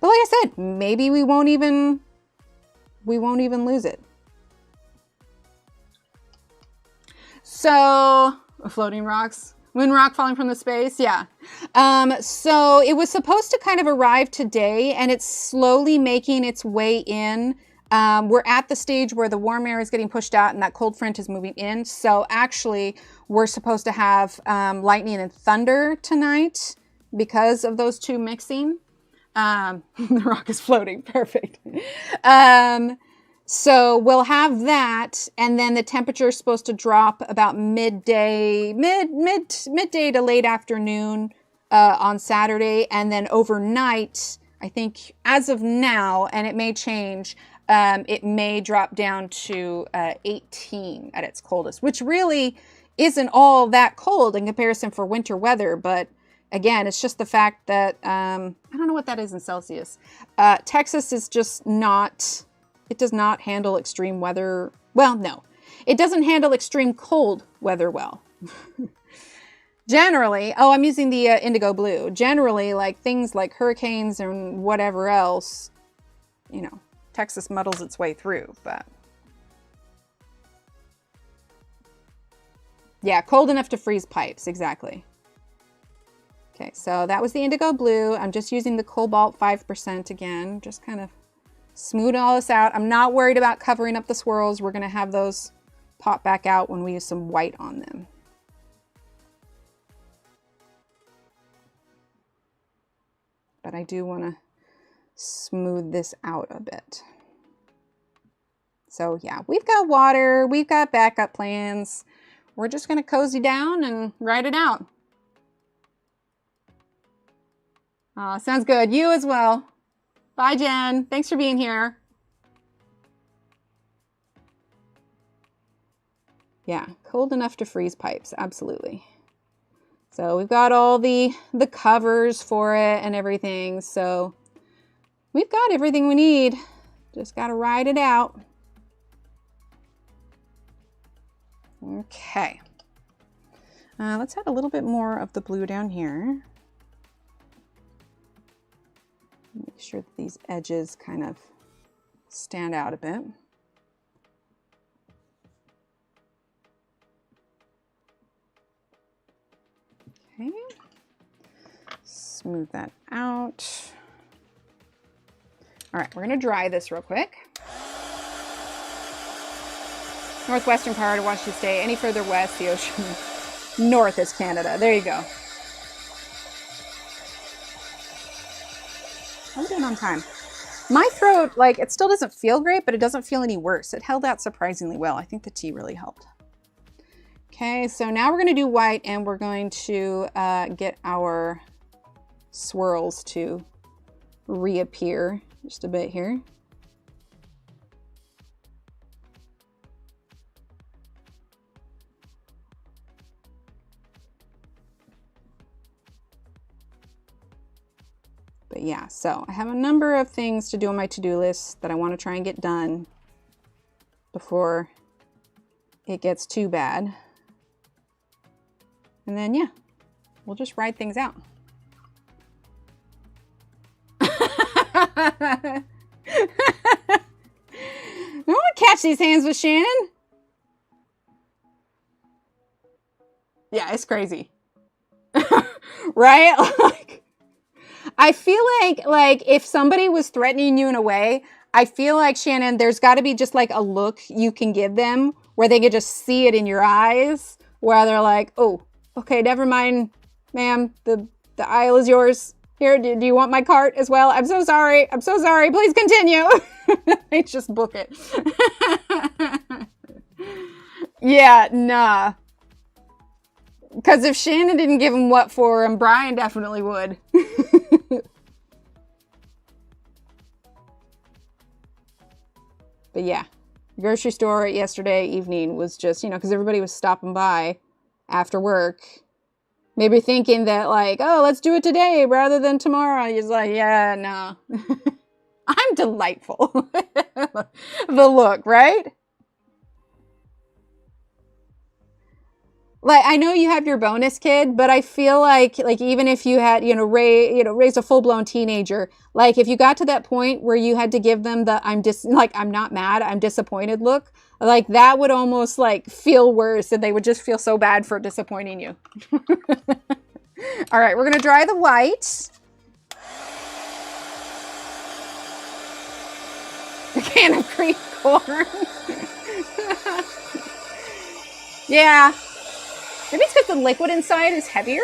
But like I said, maybe we won't even lose it. So, floating rocks, wind rock falling from the space, yeah. So it was supposed to kind of arrive today, and it's slowly making its way in. We're at the stage where the warm air is getting pushed out and that cold front is moving in. So actually, we're supposed to have lightning and thunder tonight because of those two mixing. The rock is floating, perfect. So we'll have that, and then the temperature is supposed to drop about midday to late afternoon on Saturday, and then overnight, I think as of now, and it may change, it may drop down to 18 at its coldest, which really isn't all that cold in comparison for winter weather, but again, it's just the fact that, I don't know what that is in Celsius. Texas is just not, it does not handle extreme weather. Well, no, it doesn't handle extreme cold weather well. Generally, oh, I'm using the indigo blue. Generally, like things like hurricanes and whatever else, you know, Texas muddles its way through, but yeah, cold enough to freeze pipes, exactly. Okay, so that was the indigo blue. I'm just using the cobalt 5% again, just kind of smooth all this out. I'm not worried about covering up the swirls. We're gonna have those pop back out when we use some white on them. But I do wanna smooth this out a bit. So yeah, we've got water, we've got backup plans. We're just gonna cozy down and ride it out. Sounds good. You as well. Bye, Jen. Thanks for being here. Yeah, cold enough to freeze pipes. Absolutely. So we've got all the covers for it and everything. So we've got everything we need. Just got to ride it out. Okay. Let's add a little bit more of the blue down here. Make sure that these edges kind of stand out a bit. Okay, smooth that out. All right, we're gonna dry this real quick. Northwestern part of Washington State. Any further west, the ocean north is Canada. There you go. I'm doing on time. My throat, like, it still doesn't feel great, but it doesn't feel any worse. It held out surprisingly well. I think the tea really helped. Okay, so now we're going to do white, and we're going to get our swirls to reappear just a bit here. But yeah, so I have a number of things to do on my to-do list that I want to try and get done before it gets too bad. And then, yeah, we'll just ride things out. I want to catch these hands with Shannon. Yeah, it's crazy. Right? Like, I feel like if somebody was threatening you in a way, I feel like, Shannon, there's got to be just like a look you can give them where they can just see it in your eyes, where they're like, oh, okay, never mind ma'am, the aisle is yours. Here, do you want my cart as well? I'm so sorry. I'm so sorry. Please continue. They just book it. Yeah, nah. Because if Shannon didn't give him what for him, Brian definitely would. But yeah, grocery store yesterday evening was just, you know, because everybody was stopping by after work. Maybe thinking that like, oh, let's do it today rather than tomorrow. He's like, yeah, no. I'm delightful. The look, right? Like, I know you have your bonus kid, but I feel like even if you had, raised a full-blown teenager, like if you got to that point where you had to give them the I'm not mad, I'm disappointed look, like that would almost like feel worse, and they would just feel so bad for disappointing you. All right, we're gonna dry the white. A can of cream corn. Yeah. Maybe it's because the liquid inside is heavier?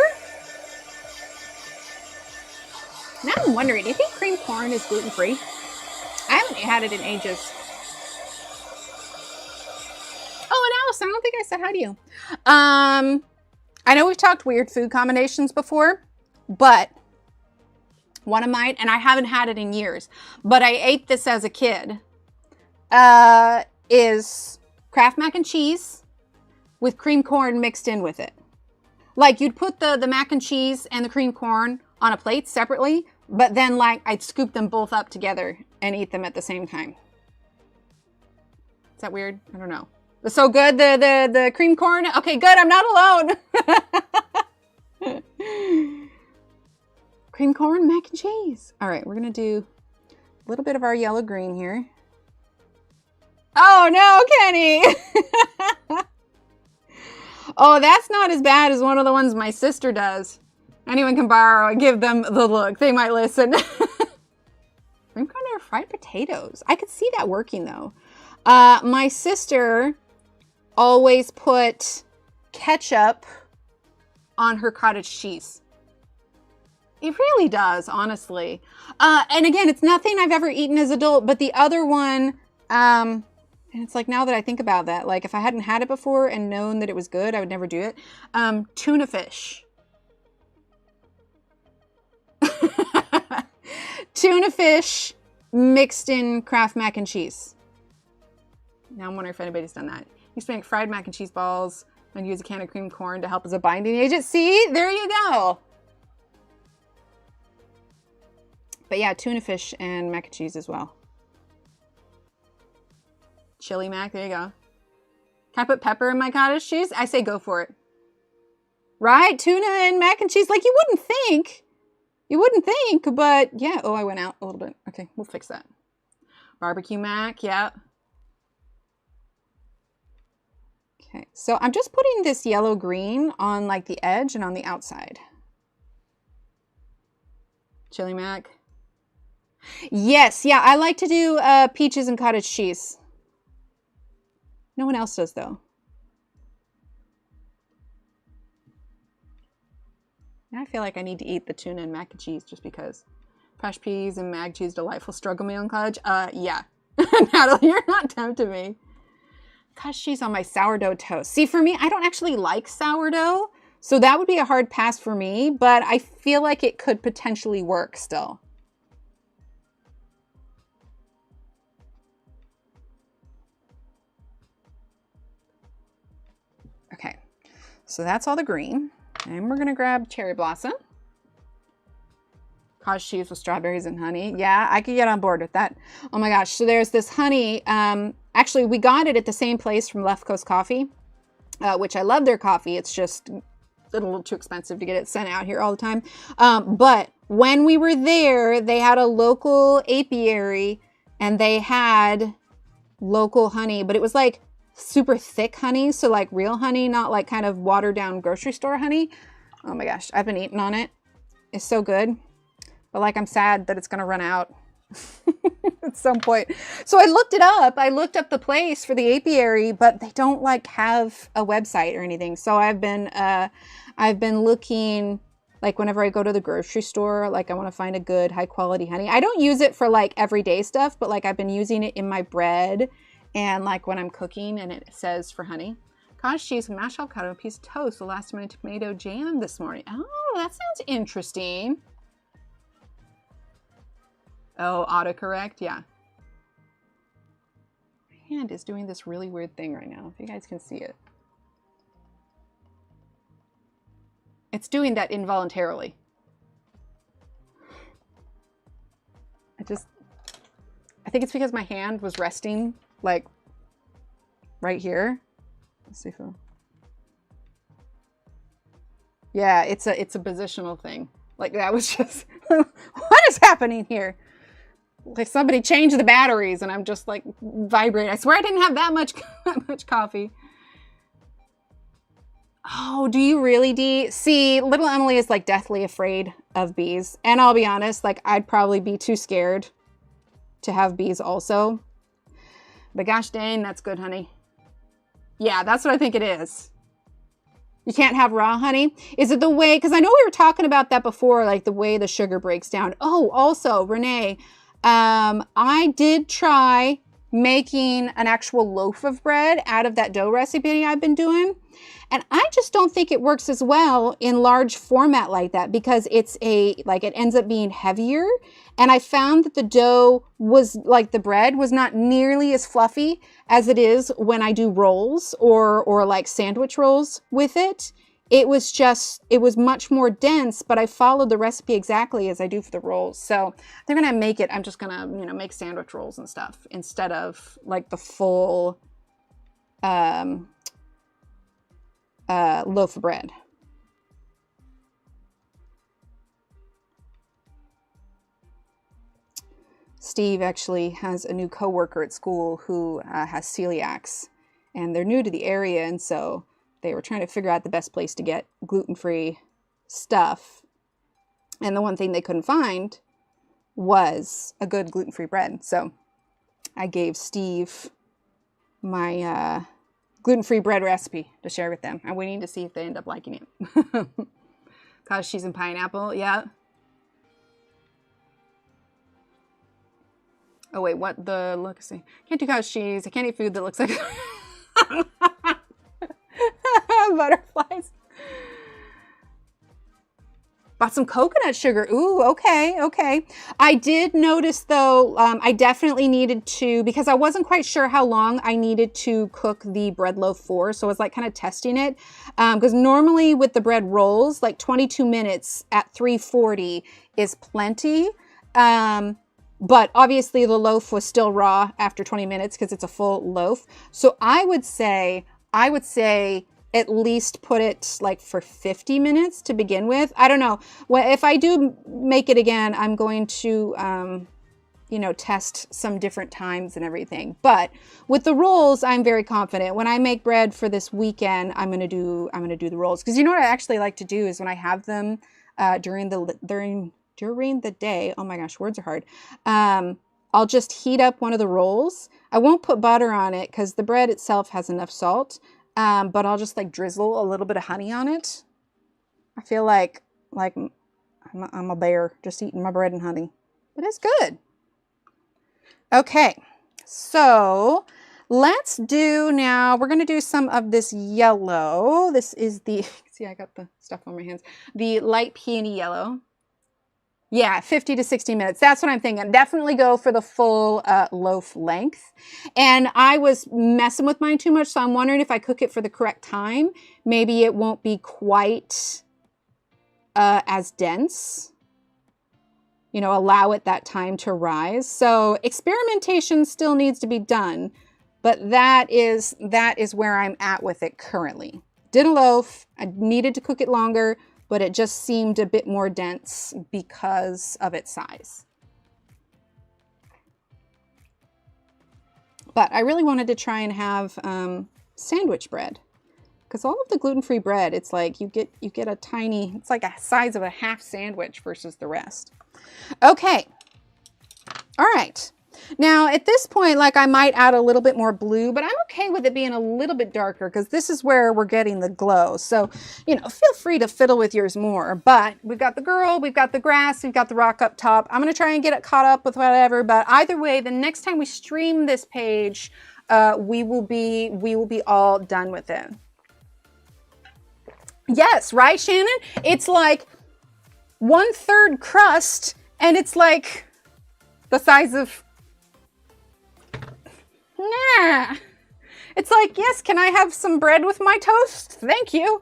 Now I'm wondering, do you think cream corn is gluten-free? I haven't had it in ages. Oh, and Alice, I don't think I said hi to you. I know we've talked weird food combinations before, but one of mine, and I haven't had it in years, but I ate this as a kid, is Kraft mac and cheese with cream corn mixed in with it. Like you'd put the mac and cheese and the cream corn on a plate separately, but then like I'd scoop them both up together and eat them at the same time. Is that weird? I don't know. It's so good, the cream corn. Okay, good, I'm not alone. Cream corn, mac and cheese. All right, we're gonna do a little bit of our yellow green here. Oh no, Kenny. Oh, that's not as bad as one of the ones my sister does. Anyone can borrow and give them the look. They might listen. Cream corn or fried potatoes. I could see that working though. My sister always put ketchup on her cottage cheese. It really does, honestly. And again, it's nothing I've ever eaten as an adult, but the other one, and it's like, now that I think about that, like if I hadn't had it before and known that it was good, I would never do it. Tuna fish. Tuna fish mixed in Kraft mac and cheese. Now I'm wondering if anybody's done that. Used to make fried mac and cheese balls and use a can of cream corn to help as a binding agent. See, there you go. But yeah, tuna fish and mac and cheese as well. Chili mac, there you go. Can I put pepper in my cottage cheese? I say go for it. Right? Tuna and mac and cheese, like you wouldn't think. You wouldn't think, but yeah. Oh, I went out a little bit. Okay, we'll fix that. Barbecue mac, yeah. Okay, so I'm just putting this yellow-green on like the edge and on the outside. Chili mac. Yes, yeah, I like to do peaches and cottage cheese. No one else does though. Now I feel like I need to eat the tuna and mac and cheese just because. Fresh peas and mag cheese, delightful struggle meal in college. Yeah. Natalie, you're not tempting me. Cottage cheese on my sourdough toast. See, for me, I don't actually like sourdough, so that would be a hard pass for me, but I feel like it could potentially work still. Okay, so that's all the green. And we're gonna grab cherry blossom. Cottage cheese with strawberries and honey. Yeah, I could get on board with that. Oh my gosh, so there's this honey. Actually, we got it at the same place from Left Coast Coffee, which I love their coffee. It's just a little too expensive to get it sent out here all the time. But when we were there, they had a local apiary and they had local honey, but it was like super thick honey. So like real honey, not like kind of watered down grocery store honey. Oh my gosh, I've been eating on it. It's so good. But like, I'm sad that it's going to run out at some point. So I looked it up. I looked up the place for the apiary, but they don't like have a website or anything. So I've been looking Like whenever I go to the grocery store, like I want to find a good high quality honey. I don't use it for like everyday stuff, but like I've been using it in my bread and like when I'm cooking and it says for honey. Cottage cheese and mashed avocado, a piece of toast, the last minute tomato jam this morning. Oh, that sounds interesting. Oh, autocorrect, yeah. My hand is doing this really weird thing right now, if you guys can see it. It's doing that involuntarily. I think it's because my hand was resting like right here. Let's see if yeah, it's a positional thing. Like that was just, what is happening here? Like somebody changed the batteries and I'm just like vibrating. I swear I didn't have that much coffee. Oh, do you really, Dee? See, little Emily is like deathly afraid of bees. And I'll be honest, like I'd probably be too scared to have bees also. But gosh dang, that's good honey. Yeah, that's what I think it is. You can't have raw honey. Is it the way, because I know we were talking about that before, like the way the sugar breaks down. Oh, also, Renee, I did try making an actual loaf of bread out of that dough recipe I've been doing. And I just don't think it works as well in large format like that because it's it ends up being heavier. And I found that the dough was like the bread was not nearly as fluffy as it is when I do rolls or like sandwich rolls with it. It was much more dense, but I followed the recipe exactly as I do for the rolls. So they're going to make it, I'm just going to, make sandwich rolls and stuff instead of like the full, loaf of bread. Steve actually has a new coworker at school who has celiacs, and they're new to the area, and so they were trying to figure out the best place to get gluten-free stuff. And the one thing they couldn't find was a good gluten-free bread. So I gave Steve my gluten-free bread recipe to share with them. I'm waiting to see if they end up liking it. Cottage cheese and pineapple, yeah. Oh wait, what the, look, see. Can't do cottage cheese. I can't eat food that looks like butterflies. Bought some coconut sugar. Ooh, okay, okay. I did notice though, I definitely needed to, because I wasn't quite sure how long I needed to cook the bread loaf for. So I was like kind of testing it. Because normally with the bread rolls, like 22 minutes at 340 is plenty. But obviously the loaf was still raw after 20 minutes because it's a full loaf. So I would say at least put it like for 50 minutes to begin with. I don't know. Well, if I do make it again, I'm going to, test some different times and everything. But with the rolls, I'm very confident. When I make bread for this weekend, I'm gonna do the rolls. Because you know what I actually like to do is when I have them during the day, oh my gosh, words are hard. I'll just heat up one of the rolls. I won't put butter on it because the bread itself has enough salt. But I'll just like drizzle a little bit of honey on it. I feel like I'm a bear just eating my bread and honey, but it's good. Okay, so let's do now, we're going to do some of this yellow. This is the, see, I got the stuff on my hands, the light peony yellow. Yeah, 50 to 60 minutes. That's what I'm thinking. Definitely go for the full loaf length. And I was messing with mine too much, so I'm wondering if I cook it for the correct time, maybe it won't be quite as dense. Allow it that time to rise. So experimentation still needs to be done, but that is where I'm at with it currently. Did a loaf. I needed to cook it longer, but it just seemed a bit more dense because of its size. But I really wanted to try and have sandwich bread, because all of the gluten-free bread, it's like you get a tiny, it's like a size of a half sandwich versus the rest. Okay, all right. Now at this point, like I might add a little bit more blue, but I'm okay with it being a little bit darker because this is where we're getting the glow. So, you know, feel free to fiddle with yours more, but we've got the girl, we've got the grass, we've got the rock up top. I'm going to try and get it caught up with whatever, but either way, the next time we stream this page, we will be all done with it. Yes, right, Shannon? It's like 1/3 crust and it's like the size of, nah. It's like, yes, can I have some bread with my toast? Thank you.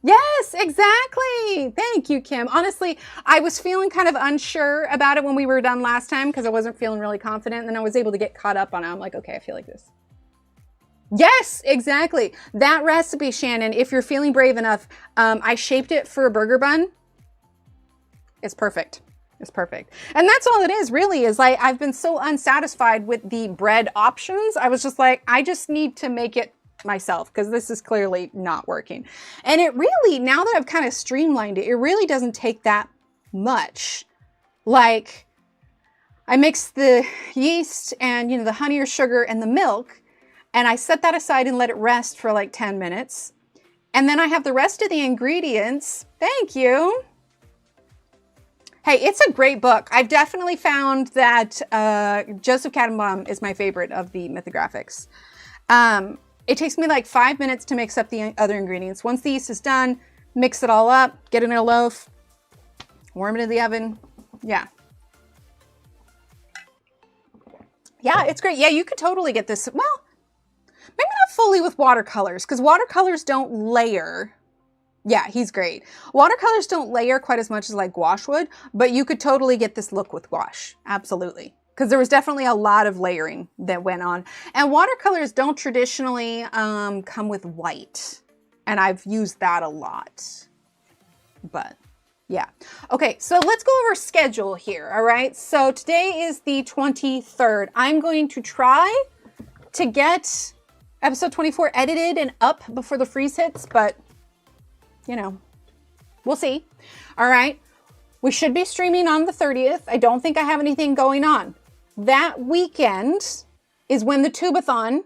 Yes, exactly. Thank you, Kim. Honestly, I was feeling kind of unsure about it when we were done last time because I wasn't feeling really confident. And then I was able to get caught up on it. I'm like, okay, I feel like this. Yes, exactly. That recipe, Shannon, if you're feeling brave enough, I shaped it for a burger bun. It's perfect. It's perfect. And that's all it is really, is like, I've been so unsatisfied with the bread options. I was just like, I just need to make it myself because this is clearly not working. And it really, now that I've kind of streamlined it, it really doesn't take that much. Like, I mix the yeast and, you know, the honey or sugar and the milk, and I set that aside and let it rest for like 10 minutes. And then I have the rest of the ingredients. Thank you. Hey, it's a great book. I've definitely found that Joseph Catimbang is my favorite of the Mythographics. It takes me like 5 minutes to mix up the other ingredients. Once the yeast is done, mix it all up, get it in a loaf, warm it in the oven. Yeah. Yeah, it's great. Yeah, you could totally get this. Well, maybe not fully with watercolors because watercolors don't layer. Yeah, he's great. Watercolors don't layer quite as much as like gouache would, but you could totally get this look with gouache. Absolutely. Because there was definitely a lot of layering that went on. And watercolors don't traditionally come with white. And I've used that a lot. But yeah. Okay, so let's go over schedule here, all right? So today is the 23rd. I'm going to try to get episode 24 edited and up before the freeze hits, but you know, we'll see. All right. We should be streaming on the 30th. I don't think I have anything going on. That weekend is when the Tubathon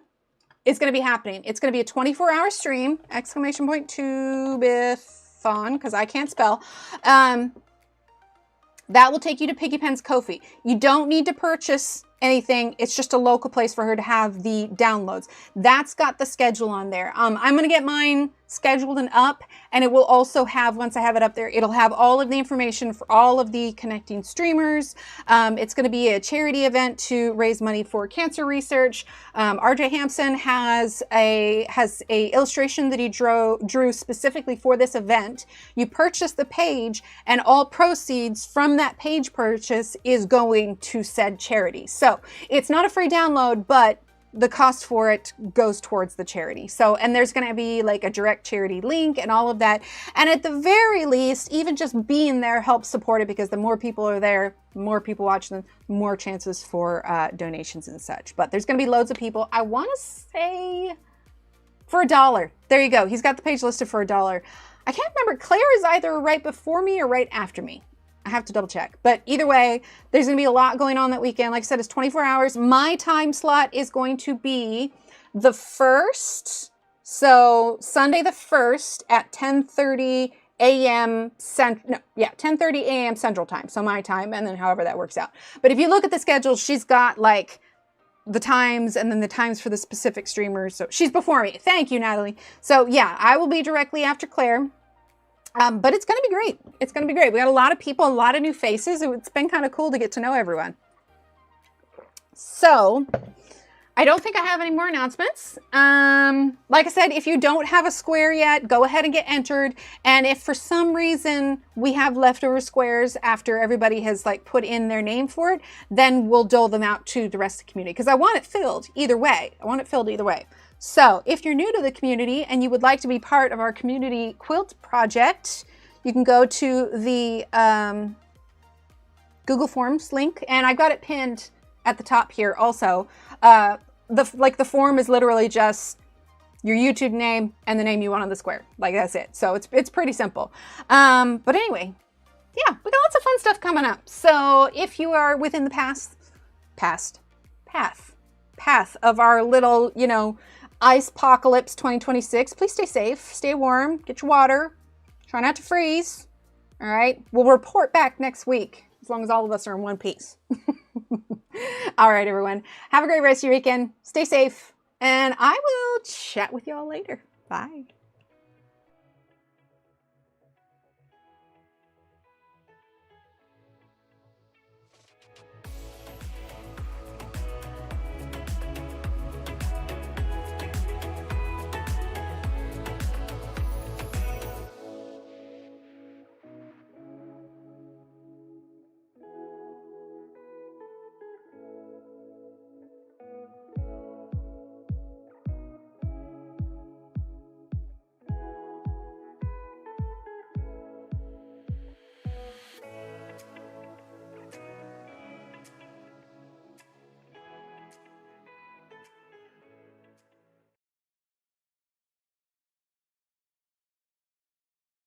is going to be happening. It's going to be a 24-hour stream, exclamation point Tubathon, because I can't spell. That will take you to Piggy Pen's Ko-fi. You don't need to purchase anything. It's just a local place for her to have the downloads. That's got the schedule on there. I'm going to get mine scheduled and up, and it will also have, once I have it up there, it'll have all of the information for all of the connecting streamers. It's going to be a charity event to raise money for cancer research. RJ Hampson has a illustration that he drew specifically for this event. You purchase the page, and all proceeds from that page purchase is going to said charity. So it's not a free download, but the cost for it goes towards the charity. So, and there's going to be like a direct charity link and all of that. And at the very least, even just being there helps support it, because the more people are there, more people watch them, more chances for donations and such. But there's going to be loads of people. I want to say for $1. There you go. He's got the page listed for $1. I can't remember. Claire is either right before me or right after me. I have to double check. But either way, there's going to be a lot going on that weekend. Like I said, it's 24 hours. My time slot is going to be the 1st. So Sunday the 1st at 10:30 a.m. 10:30 a.m. Central Time. So my time, and then however that works out. But if you look at the schedule, she's got like the times and then the times for the specific streamers. So she's before me. Thank you, Natalie. So yeah, I will be directly after Claire. But it's going to be great. It's going to be great. We got a lot of people, a lot of new faces. It's been kind of cool to get to know everyone. So I don't think I have any more announcements. Like I said, if you don't have a square yet, go ahead and get entered. And if for some reason we have leftover squares after everybody has like put in their name for it, then we'll dole them out to the rest of the community, because I want it filled either way. I want it filled either way. So if you're new to the community and you would like to be part of our community quilt project, you can go to the Google Forms link, and I've got it pinned at the top here also. The form is literally just your YouTube name and the name you want on the square. Like, that's it. So it's pretty simple. But anyway, yeah, we got lots of fun stuff coming up. So if you are within the path of our little, you know, ice apocalypse 2026, please stay safe, stay warm, get your water, try not to freeze. All right, we'll report back next week as long as all of us are in one piece. All right, everyone, have a great rest of your weekend. Stay safe, and I will chat with you all later. Bye.